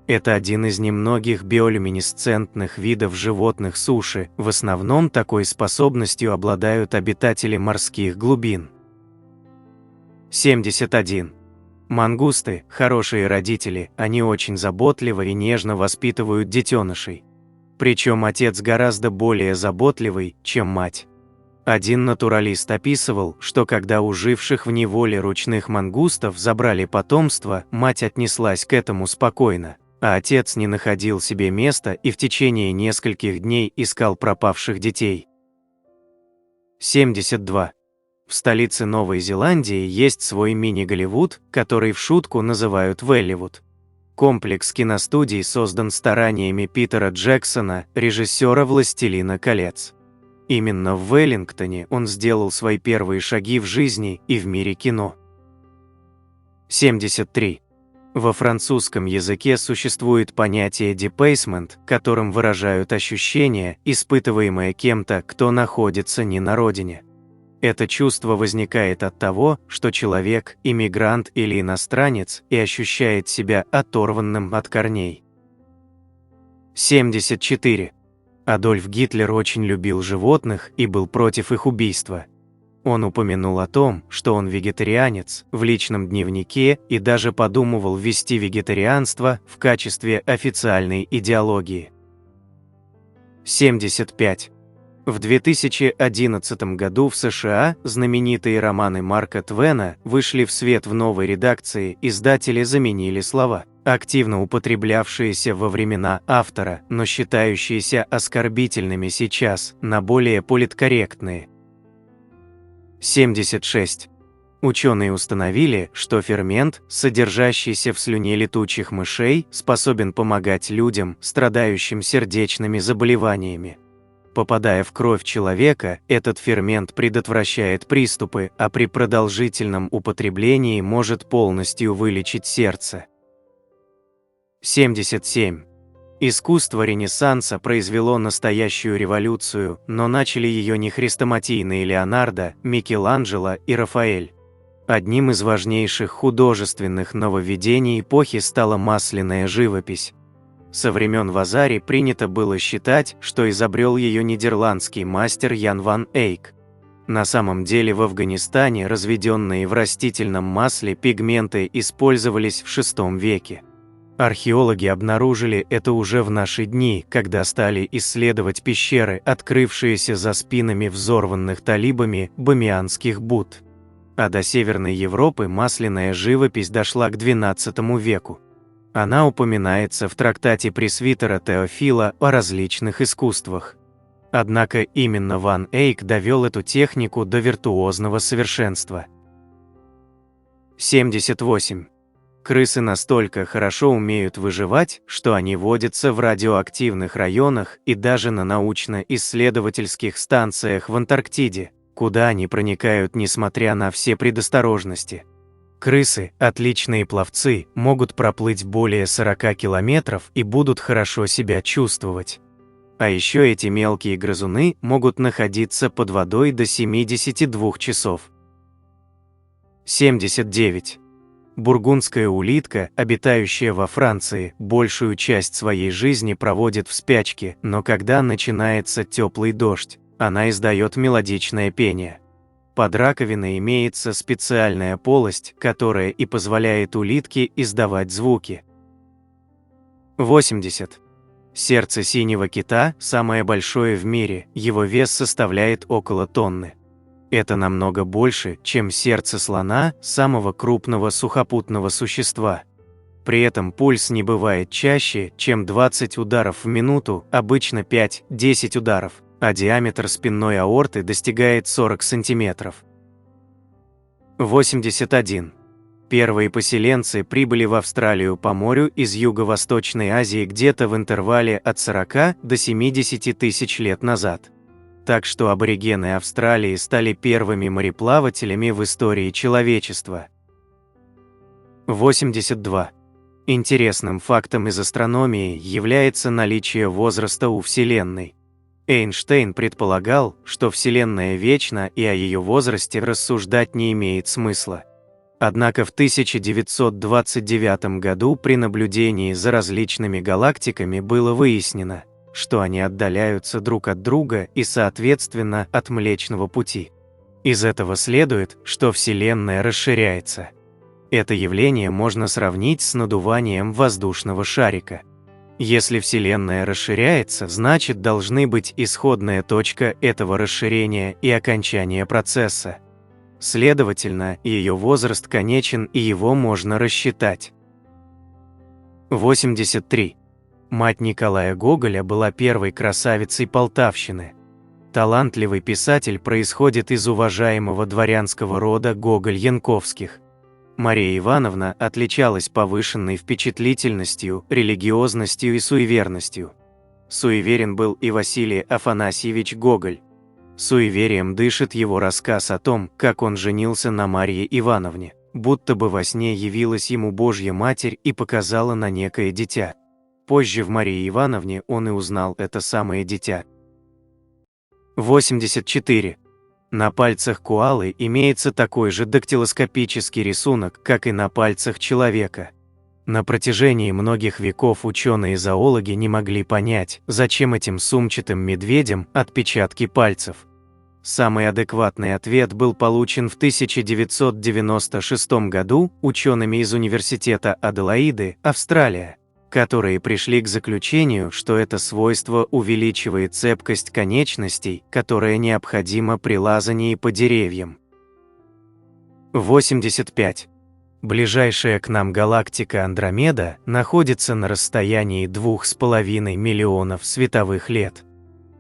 [SPEAKER 1] Это один из немногих биолюминесцентных видов животных суши, в основном такой способностью обладают обитатели морских глубин. 71. Мангусты – хорошие родители, они очень заботливо и нежно воспитывают детенышей. Причем отец гораздо более заботливый, чем мать. Один натуралист описывал, что когда у живших в неволе ручных мангустов забрали потомство, мать отнеслась к этому спокойно, а отец не находил себе места и в течение нескольких дней искал пропавших детей. 72. В столице Новой Зеландии есть свой мини-Голливуд, который в шутку называют Велливуд. Комплекс киностудий создан стараниями Питера Джексона, режиссера «Властелина колец». Именно в Веллингтоне он сделал свои первые шаги в жизни и в мире кино. 73. Во французском языке существует понятие «депейсмент», которым выражают ощущения, испытываемые кем-то, кто находится не на родине. Это чувство возникает от того, что человек – иммигрант или иностранец и ощущает себя оторванным от корней. 74. Адольф Гитлер очень любил животных и был против их убийства. Он упомянул о том, что он вегетарианец, в личном дневнике и даже подумывал ввести вегетарианство в качестве официальной идеологии. 75. В 2011 году в США знаменитые романы Марка Твена вышли в свет в новой редакции, издатели заменили слова, активно употреблявшиеся во времена автора, но считающиеся оскорбительными сейчас, на более политкорректные. 76. Ученые установили, что фермент, содержащийся в слюне летучих мышей, способен помогать людям, страдающим сердечными заболеваниями. Попадая в кровь человека, этот фермент предотвращает приступы, а при продолжительном употреблении может полностью вылечить сердце. 77. Искусство Ренессанса произвело настоящую революцию, но начали ее не хрестоматийные Леонардо, Микеланджело и Рафаэль. Одним из важнейших художественных нововведений эпохи стала масляная живопись. Со времен Вазари принято было считать, что изобрел ее нидерландский мастер Ян ван Эйк. На самом деле в Афганистане разведенные в растительном масле пигменты использовались в VI веке. Археологи обнаружили это уже в наши дни, когда стали исследовать пещеры, открывшиеся за спинами взорванных талибами бамианских Будд. А до Северной Европы масляная живопись дошла к XII веку. Она упоминается в трактате пресвитера Теофила о различных искусствах. Однако именно Ван Эйк довел эту технику до виртуозного совершенства. 78. Крысы настолько хорошо умеют выживать, что они водятся в радиоактивных районах и даже на научно-исследовательских станциях в Антарктиде, куда они проникают несмотря на все предосторожности. Крысы, отличные пловцы, могут проплыть более 40 километров и будут хорошо себя чувствовать. А еще эти мелкие грызуны могут находиться под водой до 72 часов. 79. Бургундская улитка, обитающая во Франции, большую часть своей жизни проводит в спячке, но когда начинается теплый дождь, она издает мелодичное пение. Под раковиной имеется специальная полость, которая и позволяет улитке издавать звуки. 80. Сердце синего кита – самое большое в мире, его вес составляет около тонны. Это намного больше, чем сердце слона, самого крупного сухопутного существа. При этом пульс не бывает чаще, чем 20 ударов в минуту, обычно 5-10 ударов, а диаметр спинной аорты достигает 40 см. 81. Первые поселенцы прибыли в Австралию по морю из Юго-Восточной Азии где-то в интервале от 40 до 70 тысяч лет назад. Так что аборигены Австралии стали первыми мореплавателями в истории человечества. 82. Интересным фактом из астрономии является наличие возраста у Вселенной. Эйнштейн предполагал, что Вселенная вечна и о ее возрасте рассуждать не имеет смысла. Однако в 1929 году при наблюдении за различными галактиками было выяснено, что они отдаляются друг от друга и, соответственно, от Млечного Пути. Из этого следует, что Вселенная расширяется. Это явление можно сравнить с надуванием воздушного шарика. Если Вселенная расширяется, значит, должны быть исходная точка этого расширения и окончание процесса. Следовательно, ее возраст конечен и его можно рассчитать. 83. Мать Николая Гоголя была первой красавицей Полтавщины. Талантливый писатель происходит из уважаемого дворянского рода Гоголь-Янковских. Мария Ивановна отличалась повышенной впечатлительностью, религиозностью и суеверностью. Суеверен был и Василий Афанасьевич Гоголь. Суеверием дышит его рассказ о том, как он женился на Марье Ивановне, будто бы во сне явилась ему Божья Матерь и показала на некое дитя. Позже в Марии Ивановне он и узнал это самое дитя. 84. На пальцах коалы имеется такой же дактилоскопический рисунок, как и на пальцах человека. На протяжении многих веков ученые-зоологи не могли понять, зачем этим сумчатым медведям отпечатки пальцев. Самый адекватный ответ был получен в 1996 году учеными из Университета Аделаиды, Австралия, которые пришли к заключению, что это свойство увеличивает цепкость конечностей, которая необходима при лазании по деревьям. 85. Ближайшая к нам галактика Андромеда находится на расстоянии 2,5 миллионов световых лет.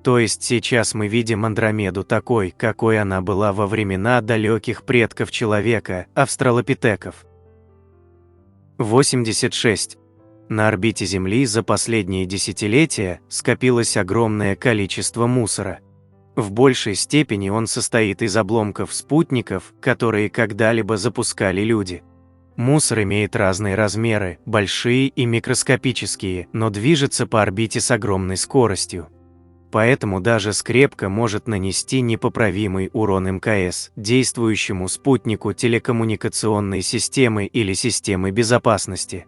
[SPEAKER 1] То есть сейчас мы видим Андромеду такой, какой она была во времена далеких предков человека, австралопитеков. 86. На орбите Земли за последние десятилетия скопилось огромное количество мусора. В большей степени он состоит из обломков спутников, которые когда-либо запускали люди. Мусор имеет разные размеры, большие и микроскопические, но движется по орбите с огромной скоростью. Поэтому даже скрепка может нанести непоправимый урон МКС, действующему спутнику телекоммуникационной системы или системы безопасности.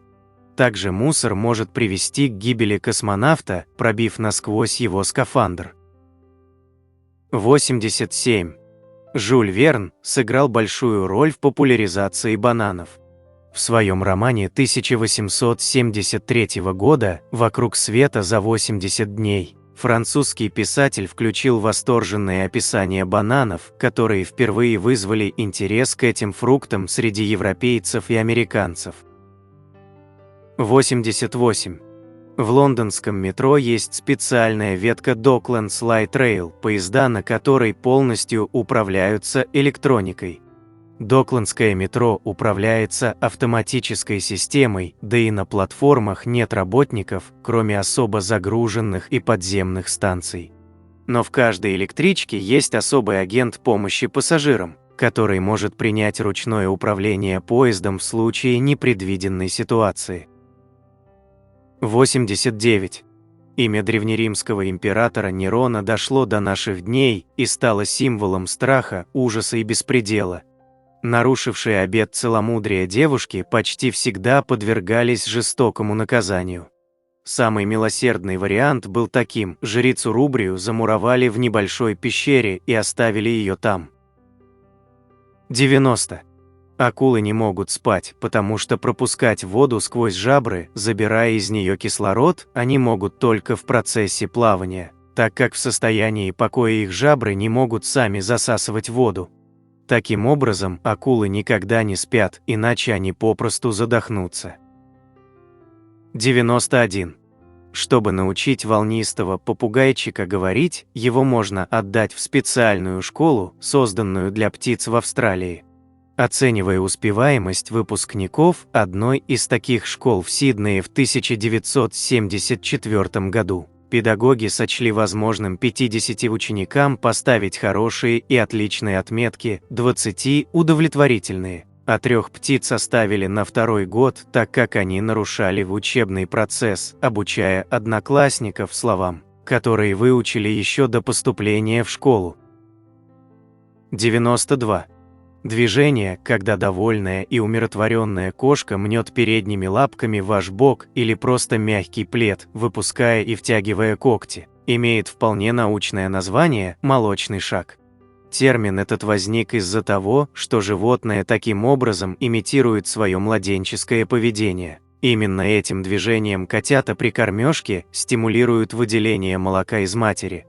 [SPEAKER 1] Также мусор может привести к гибели космонавта, пробив насквозь его скафандр. 87. Жюль Верн сыграл большую роль в популяризации бананов. В своем романе 1873 года «Вокруг света за 80 дней» французский писатель включил восторженные описания бананов, которые впервые вызвали интерес к этим фруктам среди европейцев и американцев. 88. В лондонском метро есть специальная ветка Docklands Light Rail, поезда на которой полностью управляются электроникой. Доклендское метро управляется автоматической системой, да и на платформах нет работников, кроме особо загруженных и подземных станций. Но в каждой электричке есть особый агент помощи пассажирам, который может принять ручное управление поездом в случае непредвиденной ситуации. 89. Имя древнеримского императора Нерона дошло до наших дней и стало символом страха, ужаса и беспредела. Нарушившие обет целомудрия девушки почти всегда подвергались жестокому наказанию. Самый милосердный вариант был таким: жрицу Рубрию замуровали в небольшой пещере и оставили ее там. 90. Акулы не могут спать, потому что пропускать воду сквозь жабры, забирая из нее кислород, они могут только в процессе плавания, так как в состоянии покоя их жабры не могут сами засасывать воду. Таким образом, акулы никогда не спят, иначе они попросту задохнутся. 91. Чтобы научить волнистого попугайчика говорить, его можно отдать в специальную школу, созданную для птиц в Австралии. Оценивая успеваемость выпускников одной из таких школ в Сиднее в 1974 году, педагоги сочли возможным 50 ученикам поставить хорошие и отличные отметки, 20 – удовлетворительные, а 3 птиц оставили на второй год, так как они нарушали учебный процесс, обучая одноклассников словам, которые выучили еще до поступления в школу. 92. Движение, когда довольная и умиротворенная кошка мнет передними лапками ваш бок или просто мягкий плед, выпуская и втягивая когти, имеет вполне научное название «молочный шаг». Термин этот возник из-за того, что животное таким образом имитирует свое младенческое поведение. Именно этим движением котята при кормежке стимулируют выделение молока из матери.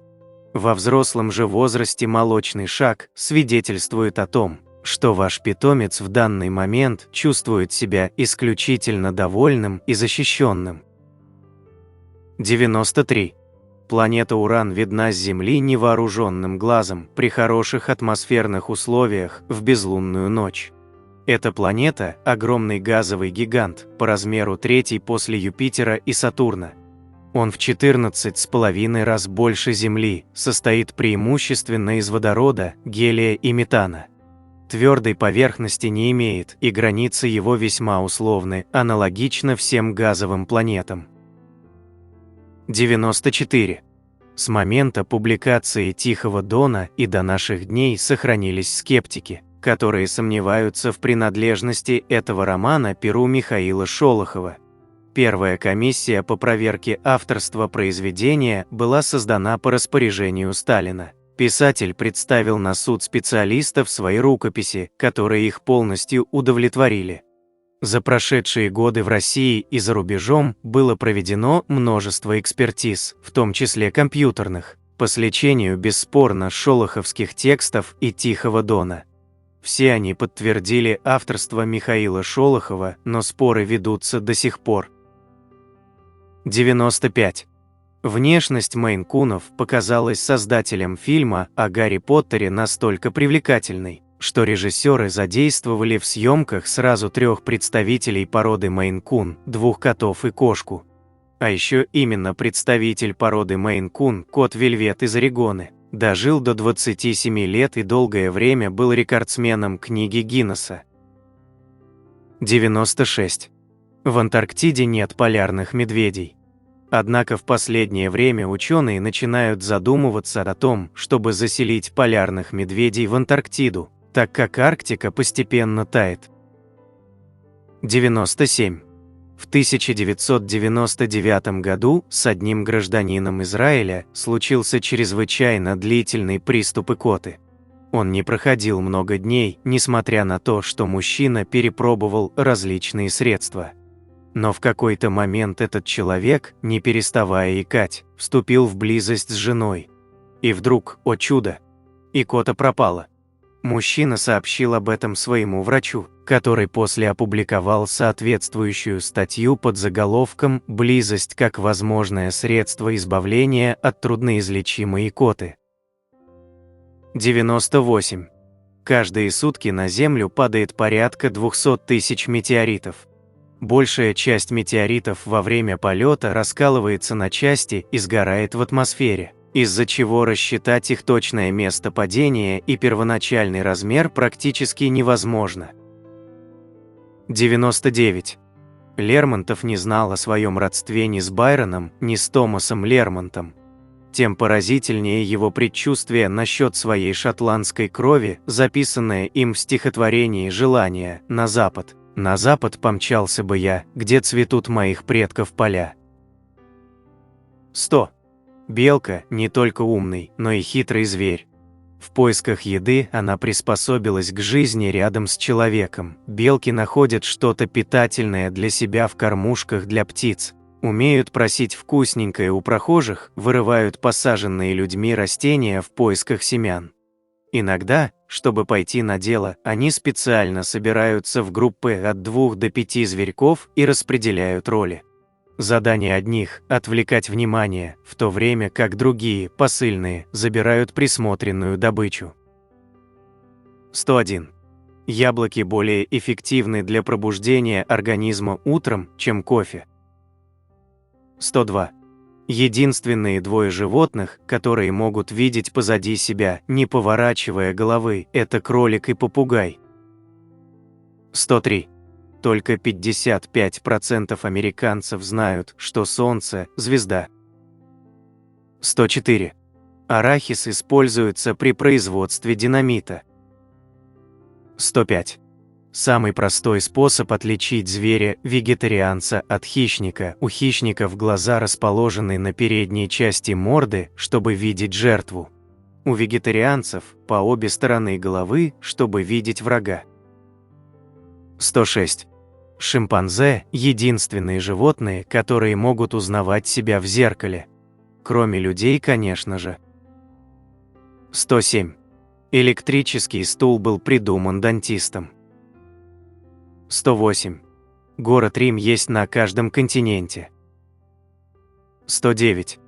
[SPEAKER 1] Во взрослом же возрасте молочный шаг свидетельствует о том, что ваш питомец в данный момент чувствует себя исключительно довольным и защищенным. 93. Планета Уран видна с Земли невооруженным глазом при хороших атмосферных условиях в безлунную ночь. Эта планета – огромный газовый гигант, по размеру 3-й после Юпитера и Сатурна. Он в 14,5 раз больше Земли, состоит преимущественно из водорода, гелия и метана. Твердой поверхности не имеет, и границы его весьма условны, аналогично всем газовым планетам. 94. С момента публикации «Тихого Дона» и до наших дней сохранились скептики, которые сомневаются в принадлежности этого романа перу Михаила Шолохова. Первая комиссия по проверке авторства произведения была создана по распоряжению Сталина. Писатель представил на суд специалистов свои рукописи, которые их полностью удовлетворили. За прошедшие годы в России и за рубежом было проведено множество экспертиз, в том числе компьютерных, по сличению бесспорно шолоховских текстов и «Тихого Дона». Все они подтвердили авторство Михаила Шолохова, но споры ведутся до сих пор. 95. Внешность мейн-кунов показалась создателям фильма о Гарри Поттере настолько привлекательной, что режиссеры задействовали в съемках сразу 3 представителей породы мейн-кун, 2 котов и кошку. А еще именно представитель породы мейн-кун, кот Вельвет из Орегона, дожил до 27 лет и долгое время был рекордсменом книги Гиннесса. 96. В Антарктиде нет полярных медведей. Однако в последнее время ученые начинают задумываться о том, чтобы заселить полярных медведей в Антарктиду, так как Арктика постепенно тает. 97. В 1999 году с одним гражданином Израиля случился чрезвычайно длительный приступ икоты. Он не проходил много дней, несмотря на то, что мужчина перепробовал различные средства. Но в какой-то момент этот человек, не переставая икать, вступил в близость с женой. И вдруг, о чудо, икота пропала. Мужчина сообщил об этом своему врачу, который после опубликовал соответствующую статью под заголовком «Близость как возможное средство избавления от трудноизлечимой икоты». 98. Каждые сутки на Землю падает порядка 200 тысяч метеоритов. Большая часть метеоритов во время полета раскалывается на части и сгорает в атмосфере, из-за чего рассчитать их точное место падения и первоначальный размер практически невозможно. 99. Лермонтов не знал о своем родстве ни с Байроном, ни с Томасом Лермонтом. Тем поразительнее его предчувствие насчет своей шотландской крови, записанное им в стихотворении «Желание» на запад. «На запад помчался бы я, где цветут моих предков поля». 100. Белка – не только умный, но и хитрый зверь. В поисках еды она приспособилась к жизни рядом с человеком. Белки находят что-то питательное для себя в кормушках для птиц, умеют просить вкусненькое у прохожих, вырывают посаженные людьми растения в поисках семян. Иногда, Чтобы пойти на дело, они специально собираются в группы от 2 до 5 зверьков и распределяют роли. Задание одних – отвлекать внимание, в то время как другие, посыльные, забирают присмотренную добычу. 101. Яблоки более эффективны для пробуждения организма утром, чем кофе. 102. Единственные двое животных, которые могут видеть позади себя, не поворачивая головы, это кролик и попугай. 103. Только 55% американцев знают, что Солнце – звезда. 104. Арахис используется при производстве динамита. 105. Самый простой способ отличить зверя-вегетарианца от хищника. У хищников глаза расположены на передней части морды, чтобы видеть жертву. У вегетарианцев по обе стороны головы, чтобы видеть врага. 106. Шимпанзе – единственные животные, которые могут узнавать себя в зеркале. Кроме людей, конечно же. 107. Электрический стул был придуман дантистом. 108. Город Рим есть на каждом континенте. 109.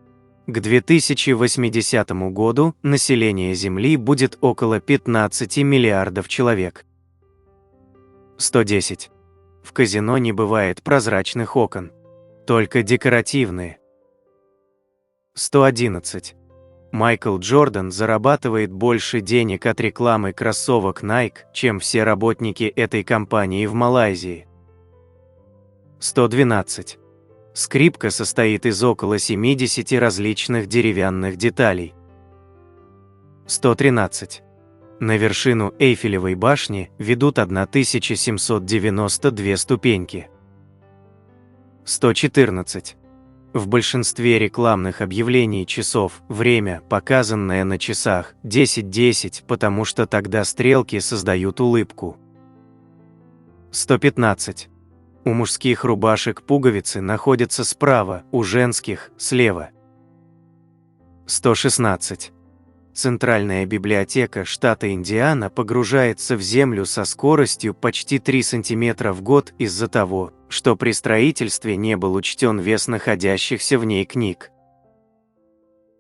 [SPEAKER 1] К 2080 году население Земли будет около 15 миллиардов человек. 110. В казино не бывает прозрачных окон, только декоративные. 111. Майкл Джордан зарабатывает больше денег от рекламы кроссовок Nike, чем все работники этой компании в Малайзии. 112. Скрипка состоит из около 70 различных деревянных деталей. 113. На вершину Эйфелевой башни ведут 1792 ступеньки. 114. В большинстве рекламных объявлений часов время, показанное на часах, 10:10, потому что тогда стрелки создают улыбку. 115. У мужских рубашек пуговицы находятся справа, у женских – слева. 116. Центральная библиотека штата Индиана погружается в землю со скоростью почти 3 см в год из-за того, что при строительстве не был учтен вес находящихся в ней книг.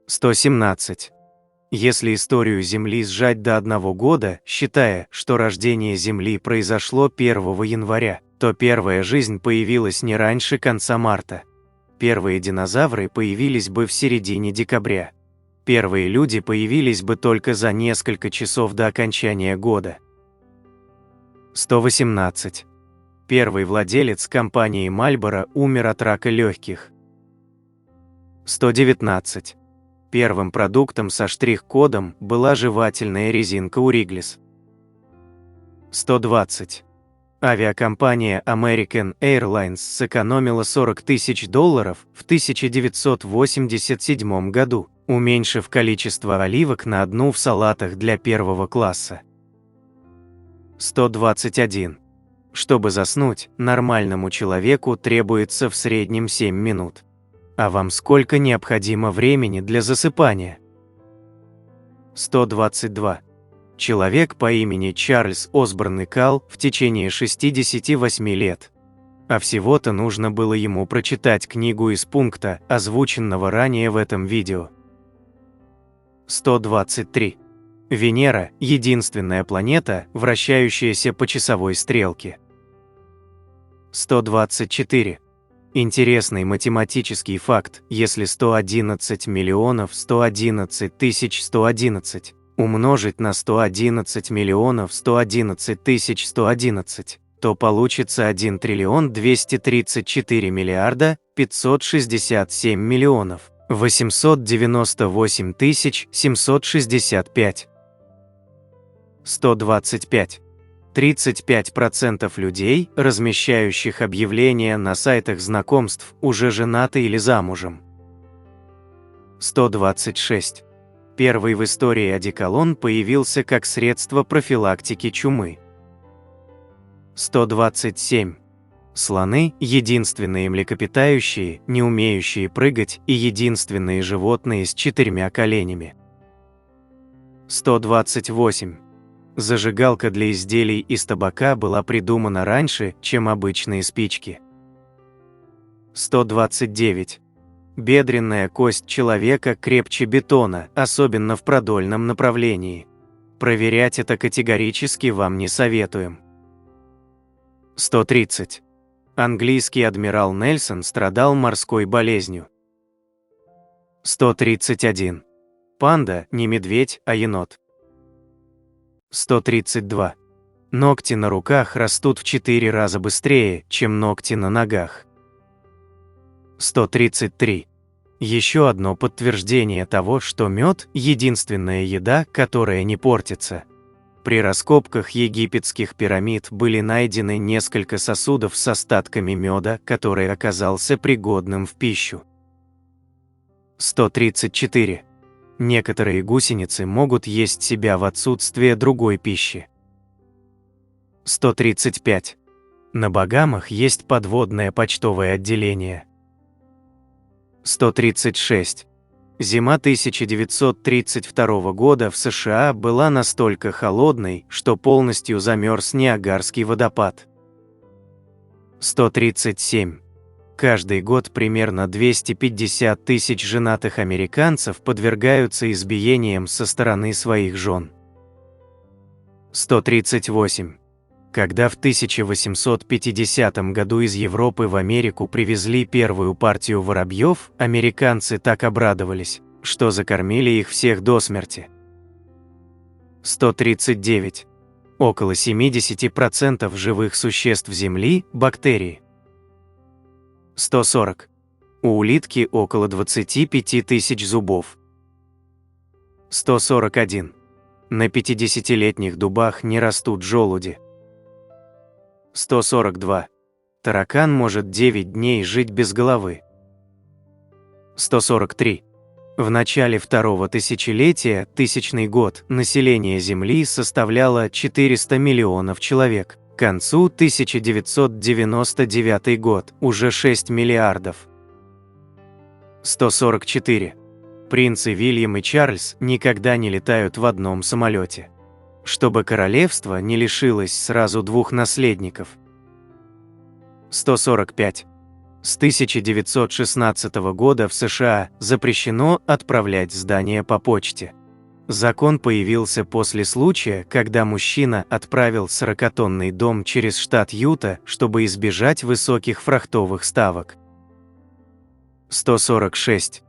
[SPEAKER 1] 117. Если историю Земли сжать до 1 года, считая, что рождение Земли произошло 1 января, то первая жизнь появилась не раньше конца марта. Первые динозавры появились бы в середине декабря. Первые люди появились бы только за несколько часов до окончания года. 118. Первый владелец компании Marlboro умер от рака легких. 119. Первым продуктом со штрих-кодом была жевательная резинка Уриглис. 120. Авиакомпания American Airlines сэкономила $40 тысяч в 1987 году, уменьшив количество оливок на одну в салатах для первого класса. 121. Чтобы заснуть, нормальному человеку требуется в среднем 7 минут. А вам сколько необходимо времени для засыпания? 122. Человек по имени Чарльз Осборн икал в течение 68 лет. А всего-то нужно было ему прочитать книгу из пункта, озвученного ранее в этом видео. 123. Венера – единственная планета, вращающаяся по часовой стрелке. 124. Интересный математический факт: если 111 миллионов 111 тысяч 111 умножить на 111 миллионов 111 тысяч 111, то получится 1 триллион 234 миллиарда 567 миллионов 898 тысяч 765. 125. 35% людей, размещающих объявления на сайтах знакомств, уже женаты или замужем. 126. Первый в истории одеколон появился как средство профилактики чумы. 127. Слоны – единственные млекопитающие, не умеющие прыгать, и единственные животные с 4 коленями. 128. Зажигалка для изделий из табака была придумана раньше, чем обычные спички. 129. Бедренная кость человека крепче бетона, особенно в продольном направлении. Проверять это категорически вам не советуем. 130. Английский адмирал Нельсон страдал морской болезнью. 131. Панда – не медведь, а енот. 132. Ногти на руках растут в 4 раза быстрее, чем ногти на ногах. 133. Еще одно подтверждение того, что мед – единственная еда, которая не портится. При раскопках египетских пирамид были найдены несколько сосудов с остатками меда, который оказался пригодным в пищу. 134. Некоторые гусеницы могут есть себя в отсутствие другой пищи. 135. На Багамах есть подводное почтовое отделение. 136. Зима 1932 года в США была настолько холодной, что полностью замерз Ниагарский водопад. 137. Каждый год примерно 250 тысяч женатых американцев подвергаются избиениям со стороны своих жен. 138. Когда в 1850 году из Европы в Америку привезли первую партию воробьев, американцы так обрадовались, что закормили их всех до смерти. 139. Около 70% живых существ Земли – бактерии. 140. У улитки около 25 тысяч зубов. 141. На 50-летних дубах не растут желуди. 142. Таракан может 9 дней жить без головы. 143. В начале второго тысячелетия, тысячный год, население Земли составляло 400 миллионов человек. К концу 1999 год уже 6 миллиардов. 144. Принцы Вильям и Чарльз никогда не летают в одном самолете, чтобы королевство не лишилось сразу 2 наследников. 145. С 1916 года в США запрещено отправлять здания по почте. Закон появился после случая, когда мужчина отправил 40-тонный дом через штат Юта, чтобы избежать высоких фрахтовых ставок. 146.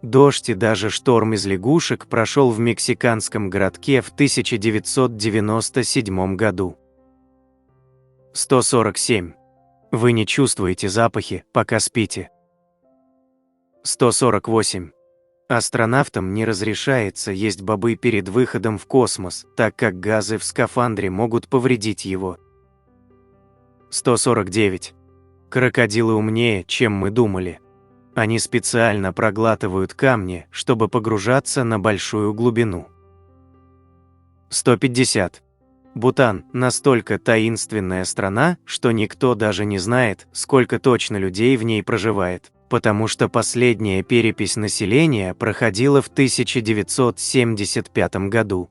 [SPEAKER 1] Дождь и даже шторм из лягушек прошел в мексиканском городке в 1997 году. 147. Вы не чувствуете запахи, пока спите. 148. Астронавтам не разрешается есть бобы перед выходом в космос, так как газы в скафандре могут повредить его. 149. Крокодилы умнее, чем мы думали. Они специально проглатывают камни, чтобы погружаться на большую глубину. 150. Бутан – настолько таинственная страна, что никто даже не знает, сколько точно людей в ней проживает, потому что последняя перепись населения проходила в 1975 году.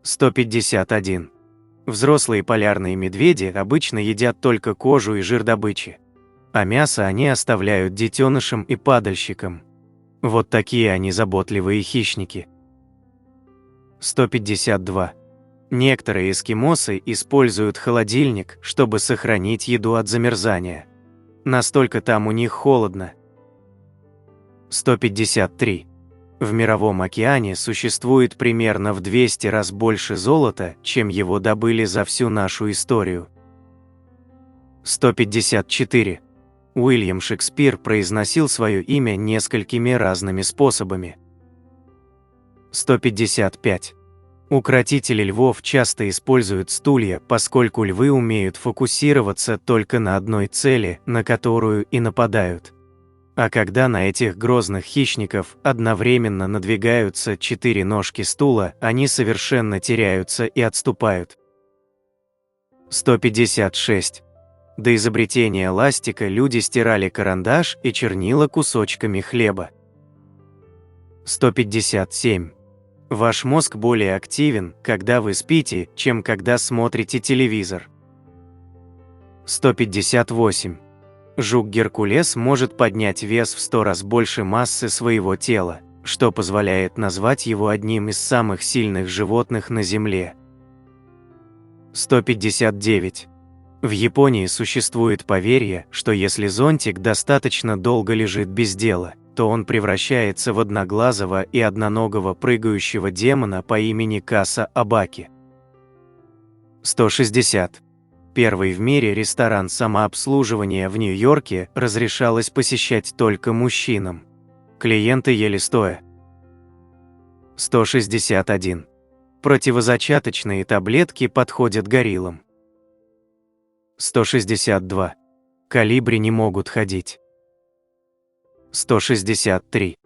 [SPEAKER 1] 151. Взрослые полярные медведи обычно едят только кожу и жир добычи, а мясо они оставляют детенышам и падальщикам. Вот такие они заботливые хищники. 152. Некоторые эскимосы используют холодильник, чтобы сохранить еду от замерзания. Настолько там у них холодно. 153. В Мировом океане существует примерно в 200 раз больше золота, чем его добыли за всю нашу историю. 154. Уильям Шекспир произносил свое имя несколькими разными способами. 155. Укротители львов часто используют стулья, поскольку львы умеют фокусироваться только на одной цели, на которую и нападают. А когда на этих грозных хищников одновременно надвигаются 4 ножки стула, они совершенно теряются и отступают. 156. До изобретения ластика люди стирали карандаш и чернила кусочками хлеба. 157. Ваш мозг более активен, когда вы спите, чем когда смотрите телевизор. 158. Жук Геркулес может поднять вес в 100 раз больше массы своего тела, что позволяет назвать его одним из самых сильных животных на Земле. 159. В Японии существует поверье, что если зонтик достаточно долго лежит без дела, то он превращается в одноглазого и одноногого прыгающего демона по имени Каса Абаки. 160. Первый в мире ресторан самообслуживания в Нью-Йорке разрешалось посещать только мужчинам. Клиенты ели стоя. 161. Противозачаточные таблетки подходят гориллам. 162. Колибри не могут ходить. 163.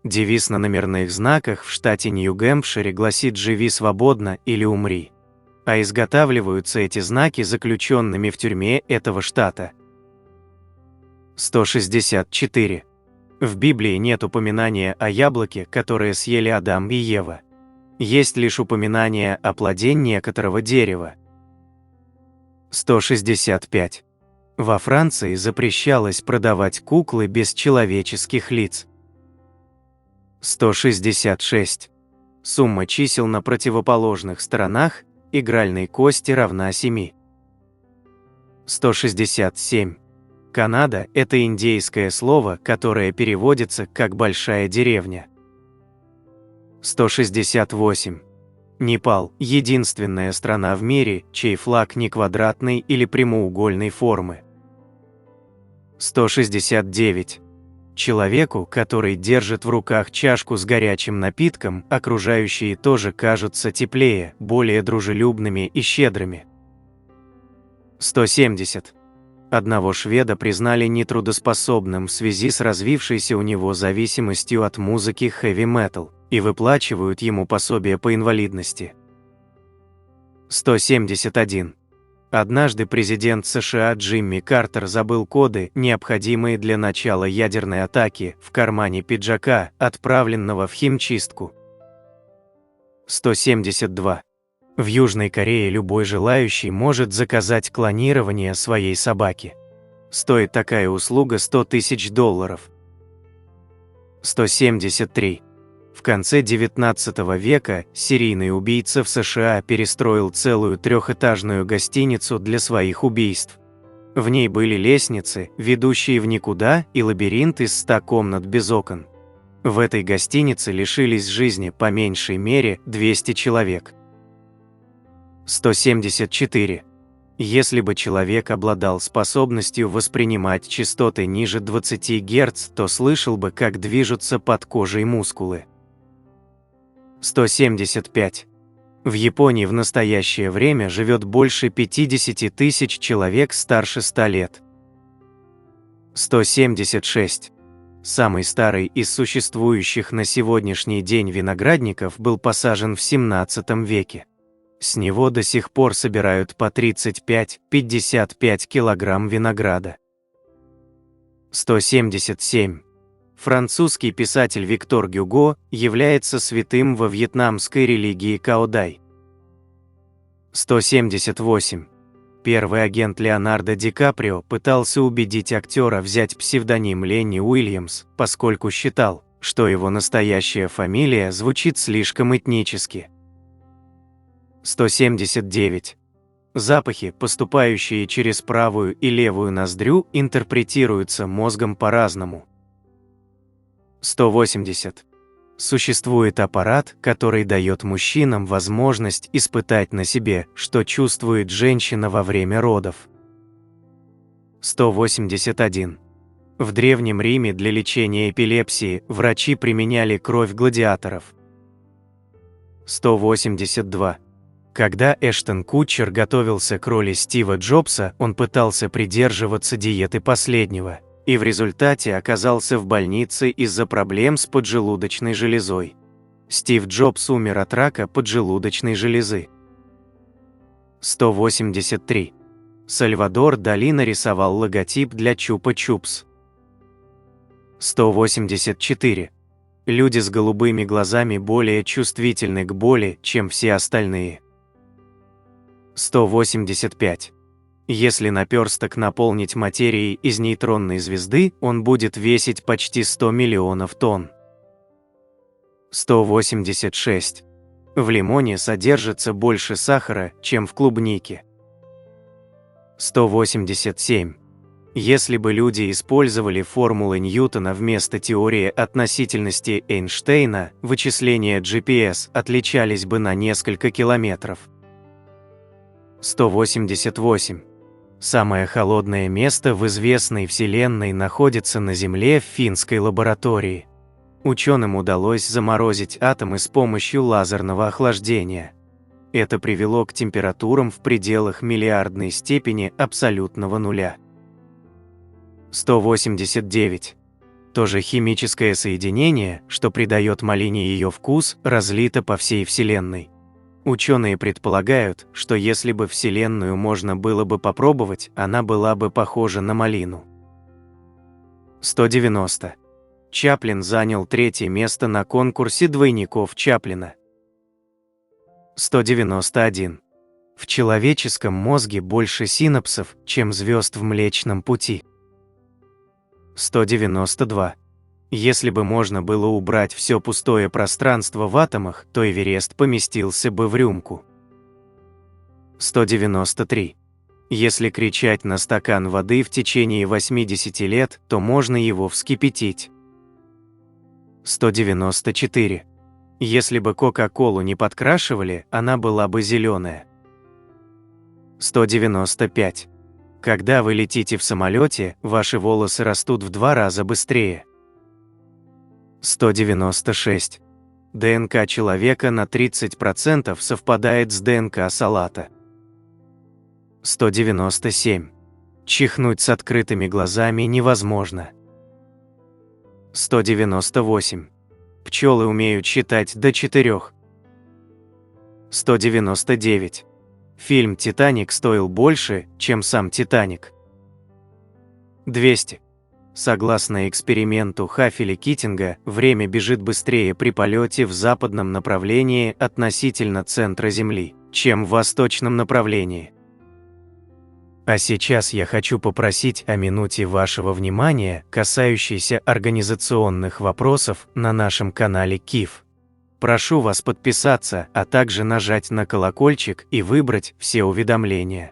[SPEAKER 1] Девиз на номерных знаках в штате Нью-Гэмпшире гласит «Живи свободно или умри». А изготавливаются эти знаки заключенными в тюрьме этого штата. 164. В Библии нет упоминания о яблоке, которое съели Адам и Ева. Есть лишь упоминание о плоде некоторого дерева. 165. Во Франции запрещалось продавать куклы без человеческих лиц. 166. Сумма чисел на противоположных сторонах игральной кости равна 7. 167. Канада – это индейское слово, которое переводится как «большая деревня». 168. Непал – единственная страна в мире, чей флаг не квадратной или прямоугольной формы. 169. Человеку, который держит в руках чашку с горячим напитком, окружающие тоже кажутся теплее, более дружелюбными и щедрыми. 170. Одного шведа признали нетрудоспособным в связи с развившейся у него зависимостью от музыки хэви-метал и выплачивают ему пособие по инвалидности. 171. Однажды президент США Джимми Картер забыл коды, необходимые для начала ядерной атаки, в кармане пиджака, отправленного в химчистку. 172. В Южной Корее любой желающий может заказать клонирование своей собаки. Стоит такая услуга $100 000. 173. В конце XIX века серийный убийца в США перестроил целую трехэтажную гостиницу для своих убийств. В ней были лестницы, ведущие в никуда, и лабиринт из 100 комнат без окон. В этой гостинице лишились жизни по меньшей мере 200 человек. 174. Если бы человек обладал способностью воспринимать частоты ниже 20 Гц, то слышал бы, как движутся под кожей мускулы. 175. В Японии в настоящее время живет больше 50 тысяч человек старше 100 лет. 176. Самый старый из существующих на сегодняшний день виноградников был посажен в 17 веке. С него до сих пор собирают по 35-55 килограмм винограда. 177. Французский писатель Виктор Гюго является святым во вьетнамской религии Каодай. 178. Первый агент Леонардо Ди Каприо пытался убедить актера взять псевдоним Ленни Уильямс, поскольку считал, что его настоящая фамилия звучит слишком этнически. 179. Запахи, поступающие через правую и левую ноздрю, интерпретируются мозгом по-разному. 180. Существует аппарат, который дает мужчинам возможность испытать на себе, что чувствует женщина во время родов. 181. В Древнем Риме для лечения эпилепсии врачи применяли кровь гладиаторов. 182. Когда Эштон Кутчер готовился к роли Стива Джобса, он пытался придерживаться диеты последнего, и в результате оказался в больнице из-за проблем с поджелудочной железой. Стив Джобс умер от рака поджелудочной железы. 183. Сальвадор Дали нарисовал логотип для Чупа-Чупс. 184. Люди с голубыми глазами более чувствительны к боли, чем все остальные. 185. Если наперсток наполнить материей из нейтронной звезды, он будет весить почти 100 миллионов тонн. 186. В лимоне содержится больше сахара, чем в клубнике. 187. Если бы люди использовали формулы Ньютона вместо теории относительности Эйнштейна, вычисления GPS отличались бы на несколько километров. 188. Самое холодное место в известной Вселенной находится на Земле в финской лаборатории. Ученым удалось заморозить атомы с помощью лазерного охлаждения. Это привело к температурам в пределах миллиардной степени абсолютного нуля. 189. То же химическое соединение, что придает малине ее вкус, разлито по всей Вселенной. Ученые предполагают, что если бы Вселенную можно было бы попробовать, она была бы похожа на малину. 190. Чаплин занял 3-е место на конкурсе двойников Чаплина. 191. В человеческом мозге больше синапсов, чем звезд в Млечном Пути. 192. Если бы можно было убрать все пустое пространство в атомах, то Эверест поместился бы в рюмку. 193. Если кричать на стакан воды в течение 80 лет, то можно его вскипятить. 194. Если бы Кока-Колу не подкрашивали, она была бы зеленая. 195. Когда вы летите в самолете, ваши волосы растут в 2 раза быстрее. 196. ДНК человека на 30% совпадает с ДНК салата. 197. Чихнуть с открытыми глазами невозможно. 198. Пчелы умеют считать до 4. 199. Фильм «Титаник» стоил больше, чем сам «Титаник». 200. Согласно эксперименту Хафеля-Китинга, время бежит быстрее при полете в западном направлении относительно центра Земли, чем в восточном направлении. А сейчас я хочу попросить о минуте вашего внимания, касающейся организационных вопросов на нашем канале КИФ. Прошу вас подписаться, а также нажать на колокольчик и выбрать все уведомления.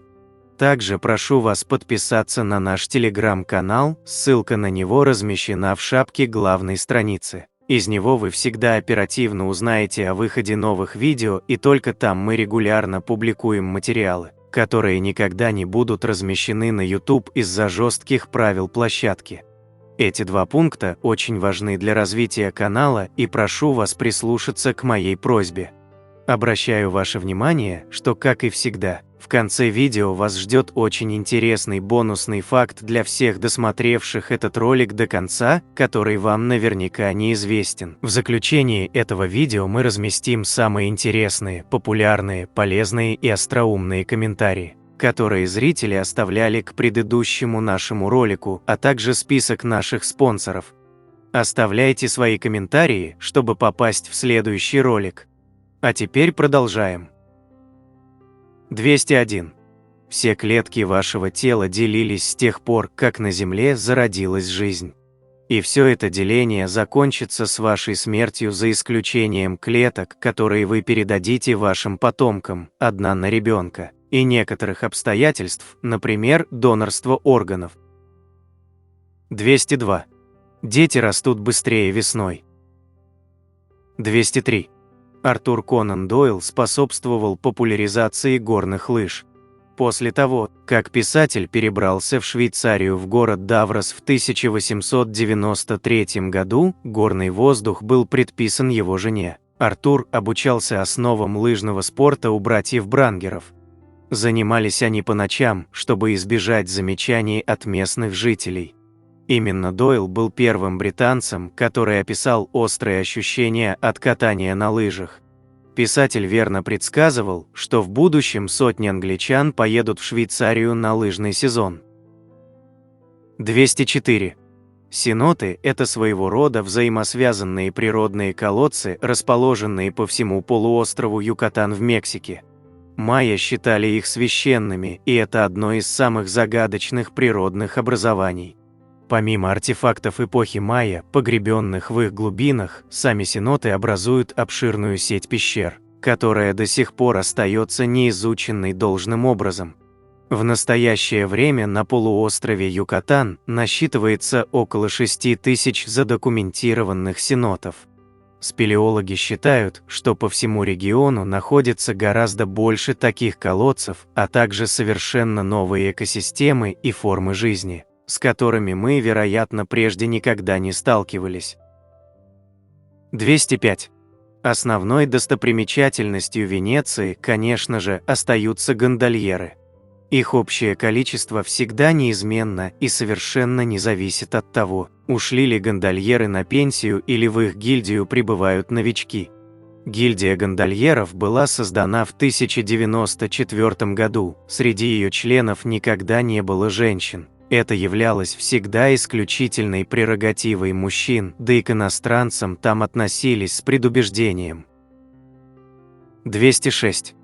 [SPEAKER 1] Также прошу вас подписаться на наш телеграм-канал, ссылка на него размещена в шапке главной страницы. Из него вы всегда оперативно узнаете о выходе новых видео, и только там мы регулярно публикуем материалы, которые никогда не будут размещены на YouTube из-за жестких правил площадки. Эти 2 пункта очень важны для развития канала, и прошу вас прислушаться к моей просьбе. Обращаю ваше внимание, что, как и всегда, в конце видео вас ждет очень интересный бонусный факт для всех досмотревших этот ролик до конца, который вам наверняка неизвестен. В заключении этого видео мы разместим самые интересные, популярные, полезные и остроумные комментарии, которые зрители оставляли к предыдущему нашему ролику, а также список наших спонсоров. Оставляйте свои комментарии, чтобы попасть в следующий ролик. А теперь продолжаем. 201. Все клетки вашего тела делились с тех пор, как на Земле зародилась жизнь. И все это деление закончится с вашей смертью, за исключением клеток, которые вы передадите вашим потомкам, одна на ребенка, и некоторых обстоятельств, например, донорство органов. 202. Дети растут быстрее весной. 203. Артур Конан Дойл способствовал популяризации горных лыж. После того, как писатель перебрался в Швейцарию в город Даврос в 1893 году, горный воздух был предписан его жене. Артур обучался основам лыжного спорта у братьев Брангеров. Занимались они по ночам, чтобы избежать замечаний от местных жителей. Именно Дойл был первым британцем, который описал острые ощущения от катания на лыжах. Писатель верно предсказывал, что в будущем сотни англичан поедут в Швейцарию на лыжный сезон. 204. Сеноты – это своего рода взаимосвязанные природные колодцы, расположенные по всему полуострову Юкатан в Мексике. Майя считали их священными, и это одно из самых загадочных природных образований. Помимо артефактов эпохи майя, погребенных в их глубинах, сами сеноты образуют обширную сеть пещер, которая до сих пор остается неизученной должным образом. В настоящее время на полуострове Юкатан насчитывается около 6000 задокументированных сенотов. Спелеологи считают, что по всему региону находится гораздо больше таких колодцев, а также совершенно новые экосистемы и формы жизни, с которыми мы, вероятно, прежде никогда не сталкивались. 205. Основной достопримечательностью Венеции, конечно же, остаются гондольеры. Их общее количество всегда неизменно и совершенно не зависит от того, ушли ли гондольеры на пенсию или в их гильдию прибывают новички. Гильдия гондольеров была создана в 1094 году, среди ее членов никогда не было женщин. Это являлось всегда исключительной прерогативой мужчин, да и к иностранцам там относились с предубеждением. 206.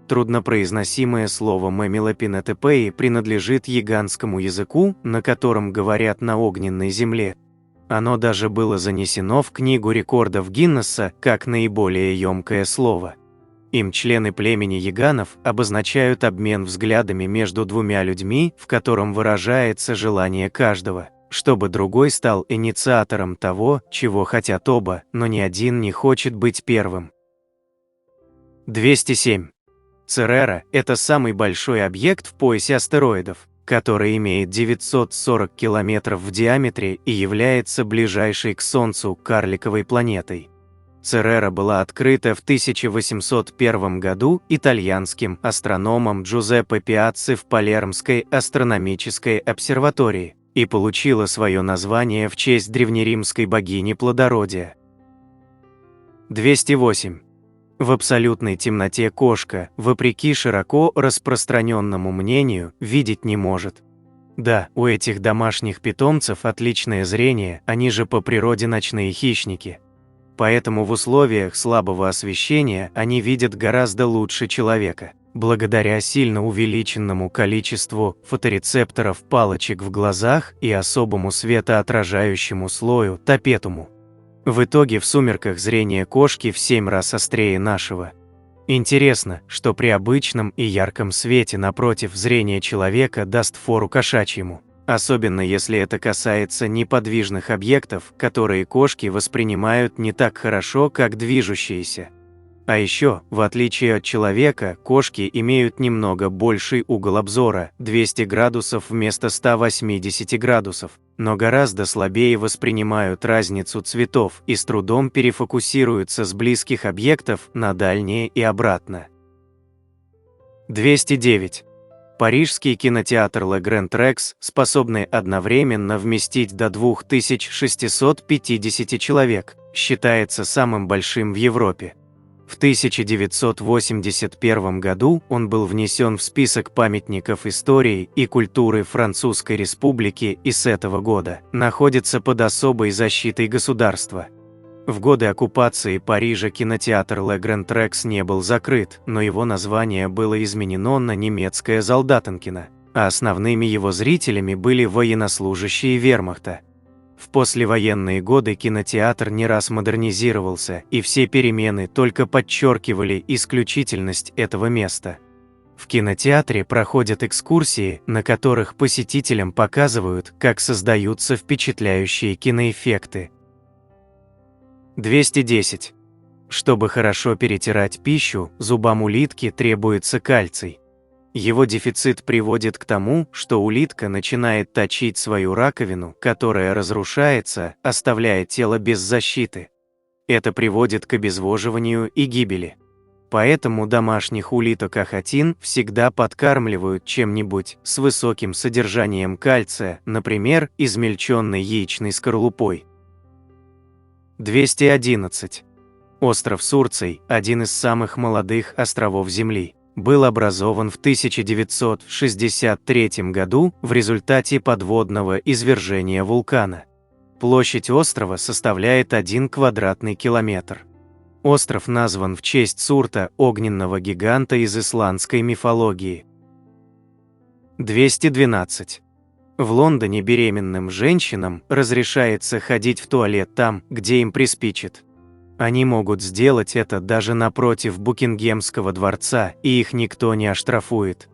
[SPEAKER 1] Труднопроизносимое слово мемилопинетепеи принадлежит яганскому языку, на котором говорят на огненной земле. Оно даже было занесено в Книгу рекордов Гиннесса как наиболее емкое слово. Им члены племени яганов обозначают обмен взглядами между двумя людьми, в котором выражается желание каждого, чтобы другой стал инициатором того, чего хотят оба, но ни один не хочет быть первым. 207. Церера – это самый большой объект в поясе астероидов, который имеет 940 километров в диаметре и является ближайшей к Солнцу карликовой планетой. Церера была открыта в 1801 году итальянским астрономом Джузеппе Пиацци в Палермской астрономической обсерватории и получила свое название в честь древнеримской богини плодородия. 208. В абсолютной темноте кошка, вопреки широко распространенному мнению, видеть не может. Да, у этих домашних питомцев отличное зрение, они же по природе ночные хищники. Поэтому в условиях слабого освещения они видят гораздо лучше человека, благодаря сильно увеличенному количеству фоторецепторов палочек в глазах и особому светоотражающему слою тапетуму. В итоге в сумерках зрение кошки в 7 раз острее нашего. Интересно, что при обычном и ярком свете напротив зрение человека даст фору кошачьему, особенно если это касается неподвижных объектов, которые кошки воспринимают не так хорошо, как движущиеся. А еще, в отличие от человека, кошки имеют немного больший угол обзора – 200 градусов вместо 180 градусов, но гораздо слабее воспринимают разницу цветов и с трудом перефокусируются с близких объектов на дальние и обратно. 209. Парижский кинотеатр Le Grand Rex, способный одновременно вместить до 2650 человек, считается самым большим в Европе. В 1981 году он был внесен в список памятников истории и культуры Французской Республики и с этого года находится под особой защитой государства. В годы оккупации Парижа кинотеатр Le Grand Rex не был закрыт, но его название было изменено на немецкое Солдатенкино, а основными его зрителями были военнослужащие вермахта. В послевоенные годы кинотеатр не раз модернизировался, и все перемены только подчеркивали исключительность этого места. В кинотеатре проходят экскурсии, на которых посетителям показывают, как создаются впечатляющие киноэффекты. 210. Чтобы хорошо перетирать пищу, зубам улитки требуется кальций. Его дефицит приводит к тому, что улитка начинает точить свою раковину, которая разрушается, оставляя тело без защиты. Это приводит к обезвоживанию и гибели. Поэтому домашних улиток ахатин всегда подкармливают чем-нибудь с высоким содержанием кальция, например, измельченной яичной скорлупой. 211. Остров Сурций, один из самых молодых островов Земли, был образован в 1963 году в результате подводного извержения вулкана. Площадь острова составляет 1 квадратный километр. Остров назван в честь Сурта, огненного гиганта из исландской мифологии. 212. В Лондоне беременным женщинам разрешается ходить в туалет там, где им приспичит. Они могут сделать это даже напротив Букингемского дворца, и их никто не оштрафует.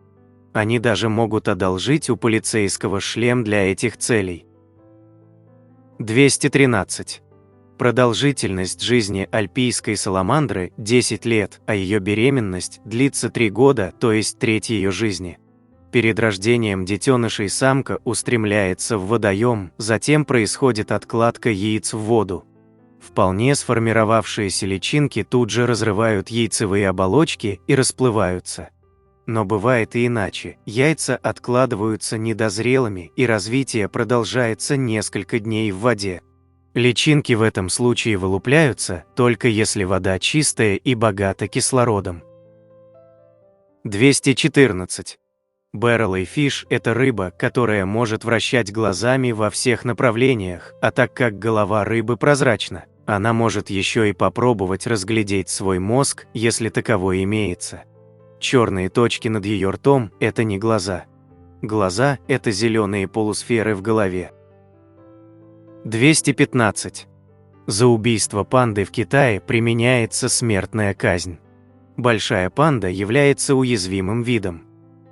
[SPEAKER 1] Они даже могут одолжить у полицейского шлем для этих целей. 213. Продолжительность жизни альпийской саламандры – 10 лет, а ее беременность длится 3 года, то есть треть ее жизни. Перед рождением детенышей самка устремляется в водоем, затем происходит откладка яиц в воду. Вполне сформировавшиеся личинки тут же разрывают яйцевые оболочки и расплываются. Но бывает и иначе, яйца откладываются недозрелыми, и развитие продолжается несколько дней в воде. Личинки в этом случае вылупляются, только если вода чистая и богата кислородом. 214. Barrelfish – это рыба, которая может вращать глазами во всех направлениях, а так как голова рыбы прозрачна, она может еще и попробовать разглядеть свой мозг, если таковой имеется. Черные точки над ее ртом – это не глаза. Глаза – это зеленые полусферы в голове. 215. За убийство панды в Китае применяется смертная казнь. Большая панда является уязвимым видом.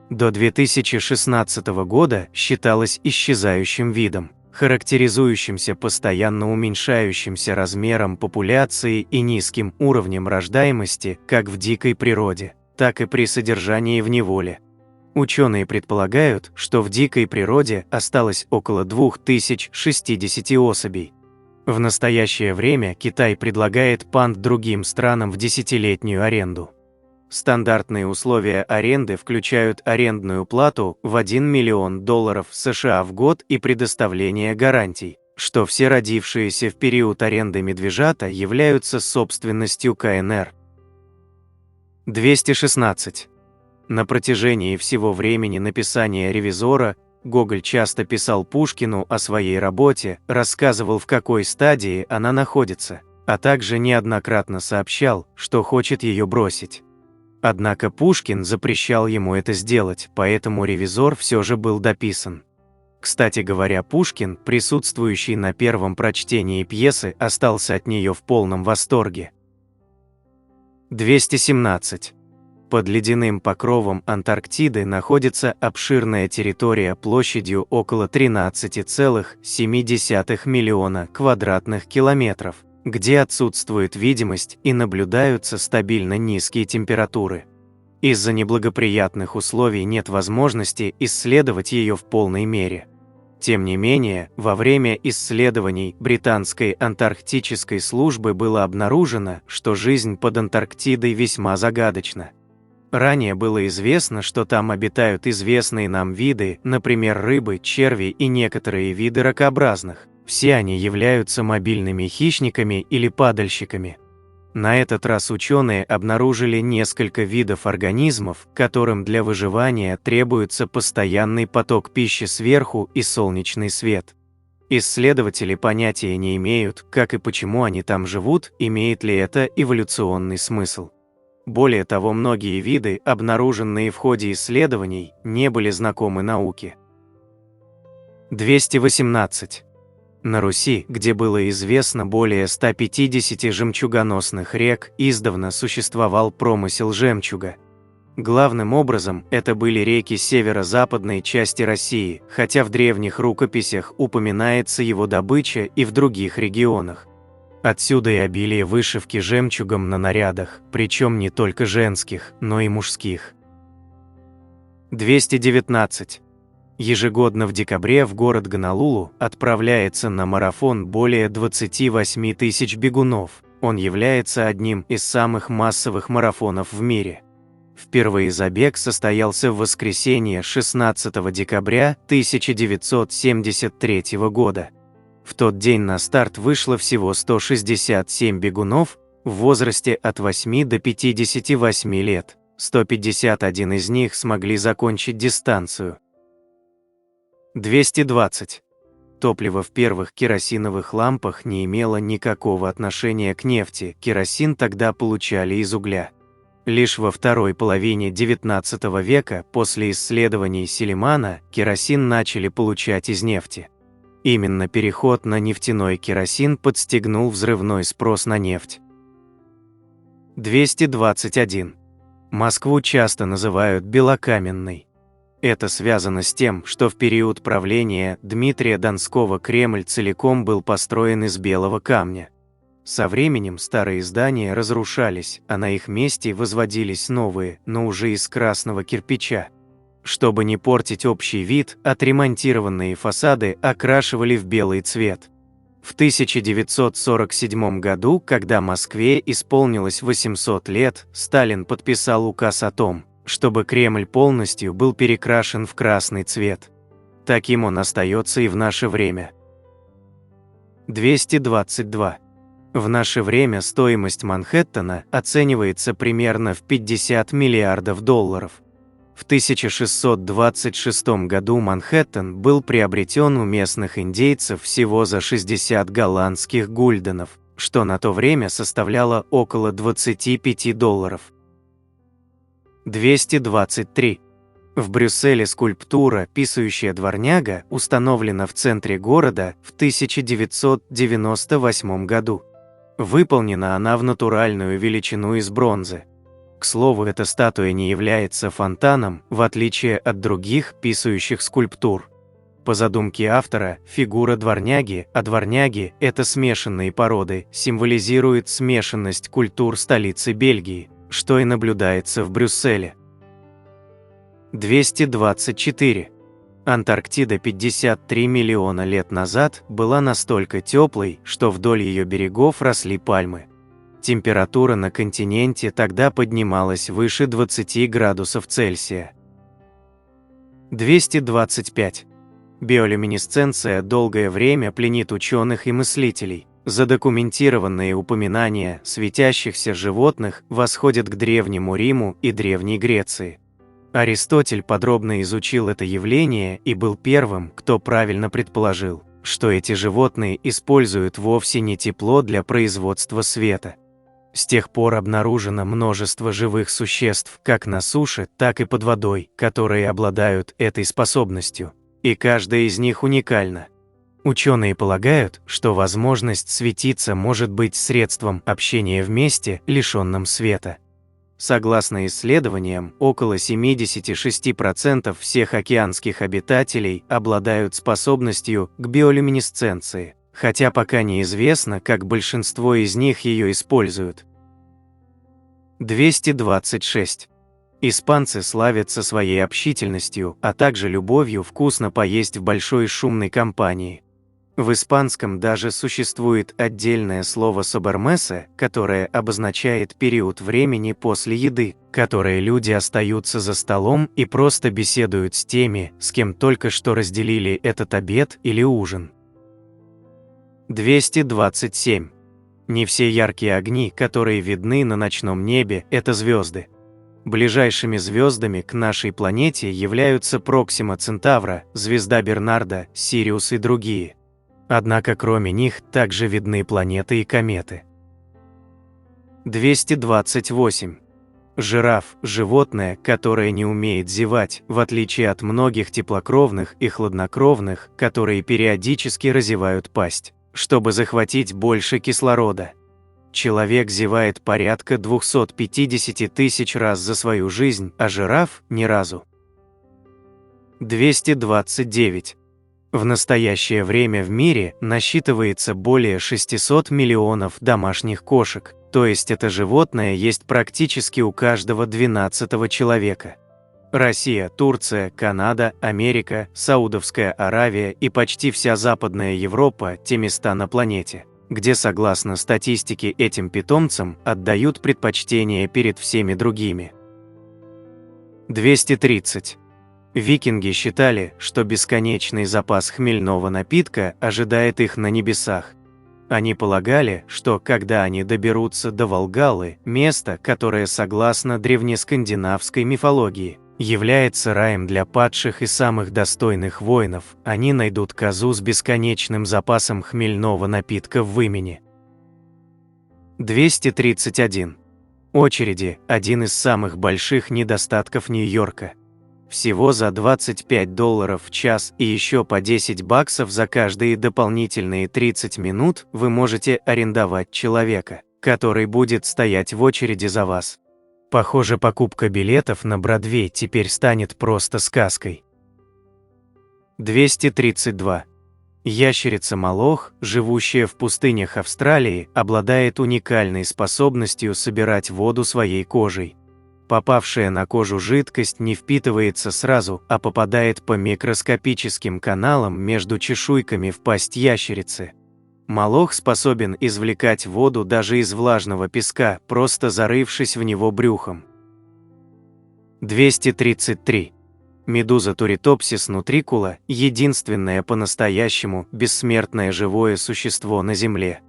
[SPEAKER 1] До 2016 года считалась исчезающим видом, характеризующимся постоянно уменьшающимся размером популяции и низким уровнем рождаемости как в дикой природе, так и при содержании в неволе. Ученые предполагают, что в дикой природе осталось около 2060 особей. В настоящее время Китай предлагает панд другим странам в 10-летнюю аренду. Стандартные условия аренды включают арендную плату в $1 миллион США в год и предоставление гарантий, что все родившиеся в период аренды медвежата являются собственностью КНР. 216. На протяжении всего времени написания «Ревизора» Гоголь часто писал Пушкину о своей работе, рассказывал, в какой стадии она находится, а также неоднократно сообщал, что хочет ее бросить. Однако Пушкин запрещал ему это сделать, поэтому «Ревизор» все же был дописан. Кстати говоря, Пушкин, присутствующий на первом прочтении пьесы, остался от нее в полном восторге. 217. Под ледяным покровом Антарктиды находится обширная территория площадью около 13,7 миллиона квадратных километров, где отсутствует видимость и наблюдаются стабильно низкие температуры. Из-за неблагоприятных условий нет возможности исследовать ее в полной мере. Тем не менее, во время исследований британской антарктической службы было обнаружено, что жизнь под Антарктидой весьма загадочна. Ранее было известно, что там обитают известные нам виды, например, рыбы, черви и некоторые виды ракообразных. Все они являются мобильными хищниками или падальщиками. На этот раз ученые обнаружили несколько видов организмов, которым для выживания требуется постоянный поток пищи сверху и солнечный свет. Исследователи понятия не имеют, как и почему они там живут, имеет ли это эволюционный смысл. Более того, многие виды, обнаруженные в ходе исследований, не были знакомы науке. 218. На Руси, где было известно более 150 жемчугоносных рек, издавна существовал промысел жемчуга. Главным образом это были реки северо-западной части России, хотя в древних рукописях упоминается его добыча и в других регионах. Отсюда и обилие вышивки жемчугом на нарядах, причем не только женских, но и мужских. 219. Ежегодно в декабре в город Гонолулу отправляется на марафон более 28 тысяч бегунов. Он является одним из самых массовых марафонов в мире. Впервые забег состоялся в воскресенье 16 декабря 1973 года. В тот день на старт вышло всего 167 бегунов в возрасте от 8 до 58 лет. 151 из них смогли закончить дистанцию. 220. Топливо в первых керосиновых лампах не имело никакого отношения к нефти, керосин тогда получали из угля. Лишь во второй половине XIX века, после исследований Селимана, керосин начали получать из нефти. Именно переход на нефтяной керосин подстегнул взрывной спрос на нефть. 221. Москву часто называют белокаменной. Это связано с тем, что в период правления Дмитрия Донского Кремль целиком был построен из белого камня. Со временем старые здания разрушались, а на их месте возводились новые, но уже из красного кирпича. Чтобы не портить общий вид, отремонтированные фасады окрашивали в белый цвет. В 1947 году, когда Москве исполнилось 800 лет, Сталин подписал указ о том, чтобы Кремль полностью был перекрашен в красный цвет. Таким он остается и в наше время. 222. В наше время стоимость Манхэттена оценивается примерно в 50 миллиардов долларов. В 1626 году Манхэттен был приобретен у местных индейцев всего за 60 голландских гульденов, что на то время составляло около 25 долларов. 223. В Брюсселе скульптура «Писающая дворняга» установлена в центре города в 1998 году. Выполнена она в натуральную величину из бронзы. К слову, эта статуя не является фонтаном, в отличие от других писающих скульптур. По задумке автора, фигура дворняги, а дворняги – это смешанные породы, символизирует смешанность культур столицы Бельгии, что и наблюдается в Брюсселе. 224. Антарктида 53 миллиона лет назад была настолько теплой, что вдоль ее берегов росли пальмы. Температура на континенте тогда поднималась выше 20 градусов Цельсия. 225. Биолюминесценция долгое время пленит ученых и мыслителей. Задокументированные упоминания светящихся животных восходят к Древнему Риму и Древней Греции. Аристотель подробно изучил это явление и был первым, кто правильно предположил, что эти животные используют вовсе не тепло для производства света. С тех пор обнаружено множество живых существ как на суше, так и под водой, которые обладают этой способностью, и каждая из них уникальна. Ученые полагают, что возможность светиться может быть средством общения в месте, лишенном света. Согласно исследованиям, около 76% всех океанских обитателей обладают способностью к биолюминесценции, хотя пока неизвестно, как большинство из них ее используют. 226. Испанцы славятся своей общительностью, а также любовью вкусно поесть в большой шумной компании. В испанском даже существует отдельное слово «собермеса», которое обозначает период времени после еды, которое люди остаются за столом и просто беседуют с теми, с кем только что разделили этот обед или ужин. 227. Не все яркие огни, которые видны на ночном небе, это звезды. Ближайшими звездами к нашей планете являются Проксима Центавра, звезда Бернарда, Сириус и другие. Однако кроме них также видны планеты и кометы. 228. Жираф – животное, которое не умеет зевать, в отличие от многих теплокровных и хладнокровных, которые периодически разевают пасть, чтобы захватить больше кислорода. Человек зевает порядка 250 тысяч раз за свою жизнь, а жираф – ни разу. 229. В настоящее время в мире насчитывается более 600 миллионов домашних кошек, то есть это животное есть практически у каждого 12-го человека. Россия, Турция, Канада, Америка, Саудовская Аравия и почти вся Западная Европа – те места на планете, где, согласно статистике, этим питомцам отдают предпочтение перед всеми другими. 230. Викинги считали, что бесконечный запас хмельного напитка ожидает их на небесах. Они полагали, что когда они доберутся до Волгалы, места, которое, согласно древнескандинавской мифологии, Является раем для падших и самых достойных воинов, они найдут козу с бесконечным запасом хмельного напитка в вымени. 231. Очереди – один из самых больших недостатков Нью-Йорка. Всего за $25 в час и еще по $10 за каждые дополнительные 30 минут вы можете арендовать человека, который будет стоять в очереди за вас. Похоже, покупка билетов на Бродвей теперь станет просто сказкой. 232. Ящерица-молох, живущая в пустынях Австралии, обладает уникальной способностью собирать воду своей кожей. Попавшая на кожу жидкость не впитывается сразу, а попадает по микроскопическим каналам между чешуйками в пасть ящерицы. Молох способен извлекать воду даже из влажного песка, просто зарывшись в него брюхом. 233. Медуза Туритопсис нутрикула – единственное по-настоящему бессмертное живое существо на Земле.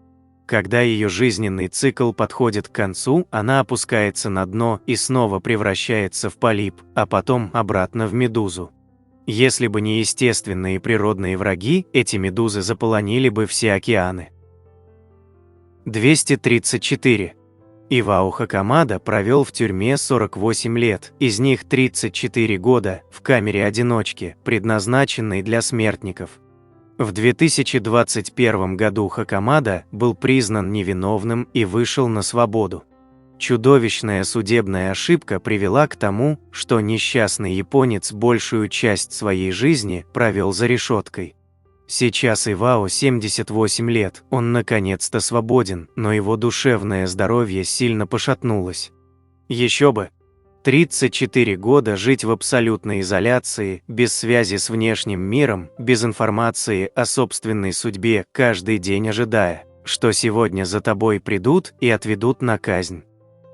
[SPEAKER 1] Когда ее жизненный цикл подходит к концу, она опускается на дно и снова превращается в полип, а потом обратно в медузу. Если бы не естественные природные враги, эти медузы заполонили бы все океаны. 234. Ивао Хакамада провел в тюрьме 48 лет, из них 34 года в камере-одиночке, предназначенной для смертников. В 2021 году Хакамада был признан невиновным и вышел на свободу. Чудовищная судебная ошибка привела к тому, что несчастный японец большую часть своей жизни провел за решеткой. Сейчас Ивао 78 лет, он наконец-то свободен, но его душевное здоровье сильно пошатнулось. Еще бы! 34 года жить в абсолютной изоляции, без связи с внешним миром, без информации о собственной судьбе, каждый день ожидая, что сегодня за тобой придут и отведут на казнь.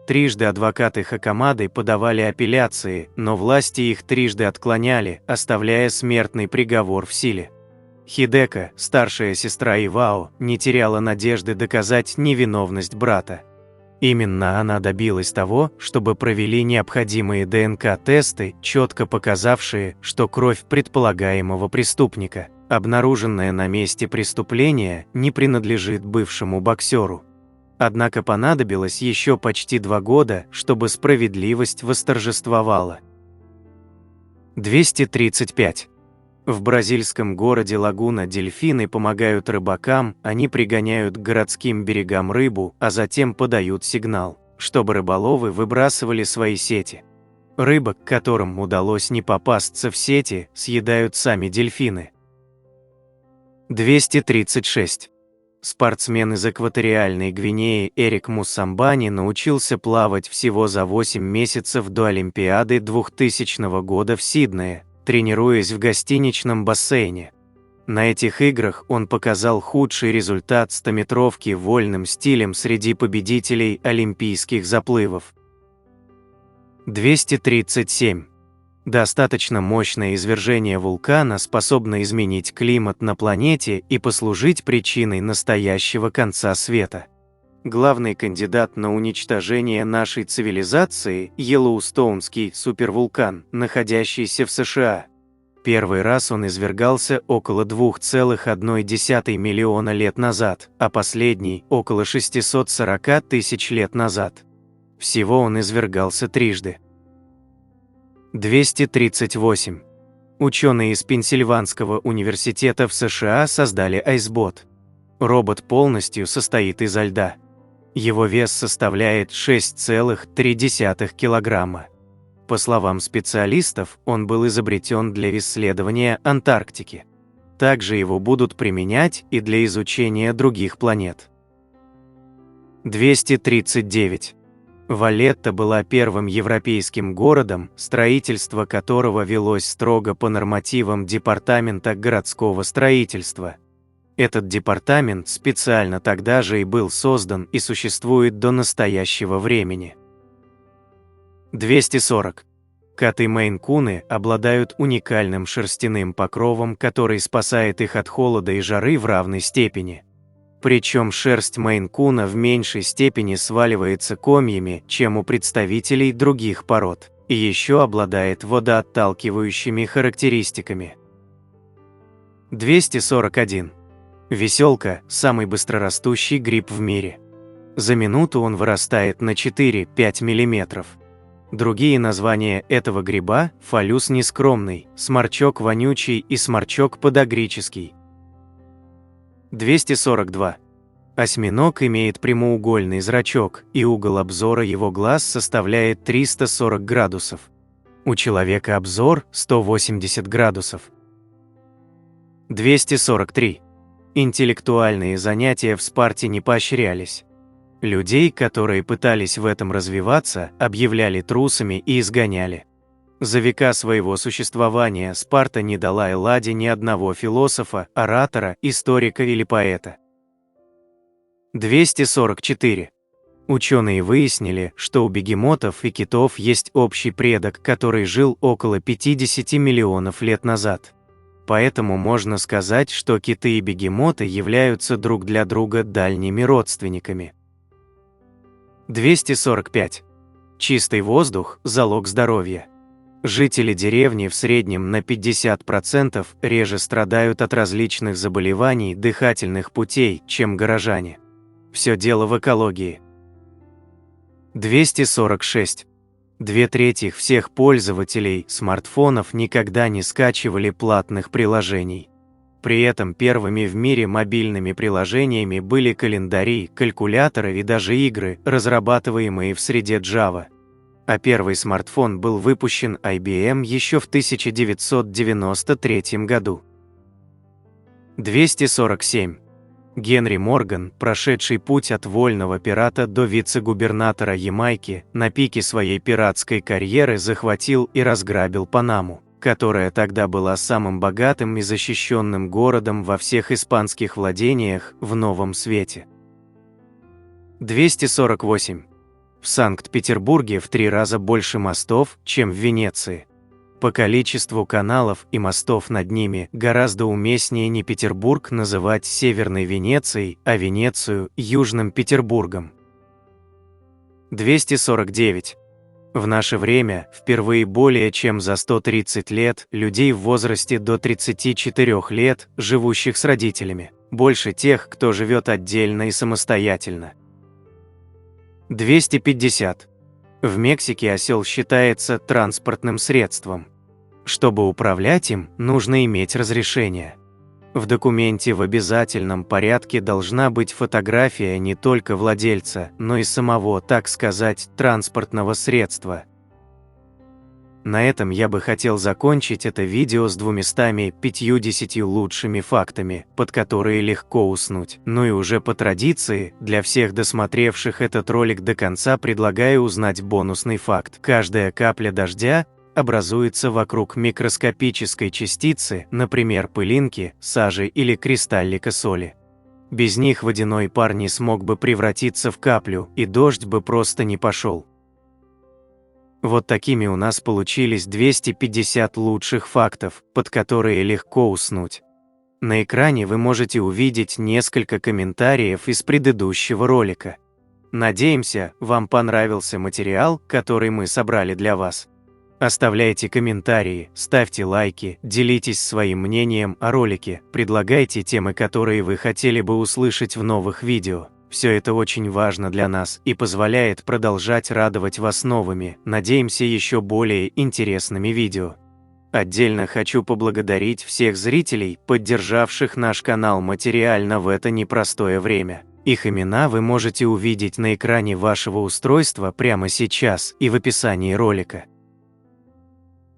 [SPEAKER 1] Трижды адвокаты Хакамады подавали апелляции, но власти их трижды отклоняли, оставляя смертный приговор в силе. Хидека, старшая сестра Ивао, не теряла надежды доказать невиновность брата. Именно она добилась того, чтобы провели необходимые ДНК-тесты, четко показавшие, что кровь предполагаемого преступника, обнаруженная на месте преступления, не принадлежит бывшему боксеру. Однако понадобилось еще почти 2 года, чтобы справедливость восторжествовала. 235. В бразильском городе Лагуна дельфины помогают рыбакам, они пригоняют к городским берегам рыбу, а затем подают сигнал, чтобы рыболовы выбрасывали свои сети. Рыбок, которым удалось не попасться в сети, съедают сами дельфины. 236. Спортсмен из экваториальной Гвинеи Эрик Мусамбани научился плавать всего за 8 месяцев до Олимпиады 2000 года в Сиднее, тренируясь в гостиничном бассейне. На этих играх он показал худший результат 100-метровки вольным стилем среди победителей олимпийских заплывов. 237. Достаточно мощное извержение вулкана способно изменить климат на планете и послужить причиной настоящего конца света. Главный кандидат на уничтожение нашей цивилизации – Йеллоустоунский супервулкан, находящийся в США. Первый раз он извергался около 2,1 миллиона лет назад, а последний – около 640 тысяч лет назад. Всего он извергался трижды. 238. Ученые из Пенсильванского университета в США создали айсбот. Робот полностью состоит изо льда. Его вес составляет 6,3 килограмма. По словам специалистов, он был изобретен для исследования Антарктики. Также его будут применять и для изучения других планет. 239. Валетта была первым европейским городом, строительство которого велось строго по нормативам Департамента городского строительства. Этот департамент специально тогда же и был создан и существует до настоящего времени. 240. Коты Мейн-куны обладают уникальным шерстяным покровом, который спасает их от холода и жары в равной степени. Причем шерсть Мейн-куна в меньшей степени сваливается комьями, чем у представителей других пород. и еще обладает водоотталкивающими характеристиками. 241. Веселка – самый быстрорастущий гриб в мире. За минуту он вырастает на 4-5 мм. Другие названия этого гриба – фалюс нескромный, сморчок вонючий и сморчок подагрический. 242. Осьминог имеет прямоугольный зрачок, и угол обзора его глаз составляет 340 градусов. У человека обзор 180 градусов. 243. Интеллектуальные занятия в Спарте не поощрялись. Людей, которые пытались в этом развиваться, объявляли трусами и изгоняли. За века своего существования Спарта не дала Элладе ни одного философа, оратора, историка или поэта. 244. Ученые выяснили, что у бегемотов и китов есть общий предок, который жил около 50 миллионов лет назад. Поэтому можно сказать, что киты и бегемоты являются друг для друга дальними родственниками. 245. Чистый воздух – залог здоровья. Жители деревни в среднем на 50% реже страдают от различных заболеваний дыхательных путей, чем горожане. Все дело в экологии. 246. 2/3 всех пользователей смартфонов никогда не скачивали платных приложений. При этом первыми в мире мобильными приложениями были календари, калькуляторы и даже игры, разрабатываемые в среде Java. А первый смартфон был выпущен IBM еще в 1993 году. 247. Генри Морган, прошедший путь от вольного пирата до вице-губернатора Ямайки, на пике своей пиратской карьеры захватил и разграбил Панаму, которая тогда была самым богатым и защищенным городом во всех испанских владениях в Новом Свете. 248. В Санкт-Петербурге в 3 раза больше мостов, чем в Венеции. По количеству каналов и мостов над ними гораздо уместнее не Петербург называть Северной Венецией, а Венецию – Южным Петербургом. 249. В наше время, впервые более чем за 130 лет, людей в возрасте до 34 лет, живущих с родителями, больше тех, кто живет отдельно и самостоятельно. 250. В Мексике осел считается транспортным средством. Чтобы управлять им, нужно иметь разрешение. В документе в обязательном порядке должна быть фотография не только владельца, но и самого, так сказать, транспортного средства. На этом я бы хотел закончить это видео с 250 лучшими фактами, под которые легко уснуть. Ну и уже по традиции, для всех досмотревших этот ролик до конца предлагаю узнать бонусный факт. Каждая капля дождя образуется вокруг микроскопической частицы, например, пылинки, сажи или кристаллика соли. Без них водяной пар не смог бы превратиться в каплю, и дождь бы просто не пошел. Вот такими у нас получились 250 лучших фактов, под которые легко уснуть. На экране вы можете увидеть несколько комментариев из предыдущего ролика. Надеемся, вам понравился материал, который мы собрали для вас. Оставляйте комментарии, ставьте лайки, делитесь своим мнением о ролике, предлагайте темы, которые вы хотели бы услышать в новых видео. Все это очень важно для нас и позволяет продолжать радовать вас новыми, надеемся, еще более интересными видео. Отдельно хочу поблагодарить всех зрителей, поддержавших наш канал материально в это непростое время. Их имена вы можете увидеть на экране вашего устройства прямо сейчас и в описании ролика.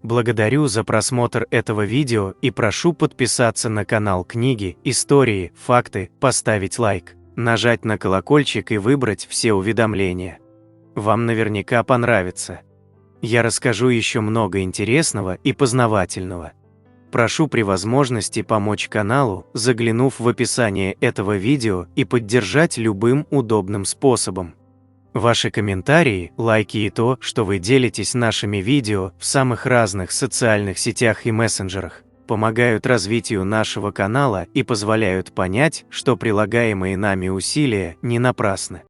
[SPEAKER 1] Благодарю за просмотр этого видео и прошу подписаться на канал Книги, Истории, Факты, поставить лайк, нажать на колокольчик и выбрать все уведомления. Вам наверняка понравится. Я расскажу еще много интересного и познавательного. Прошу при возможности помочь каналу, заглянув в описание этого видео и поддержать любым удобным способом. Ваши комментарии, лайки и то, что вы делитесь нашими видео в самых разных социальных сетях и мессенджерах, помогают развитию нашего канала и позволяют понять, что прилагаемые нами усилия не напрасны.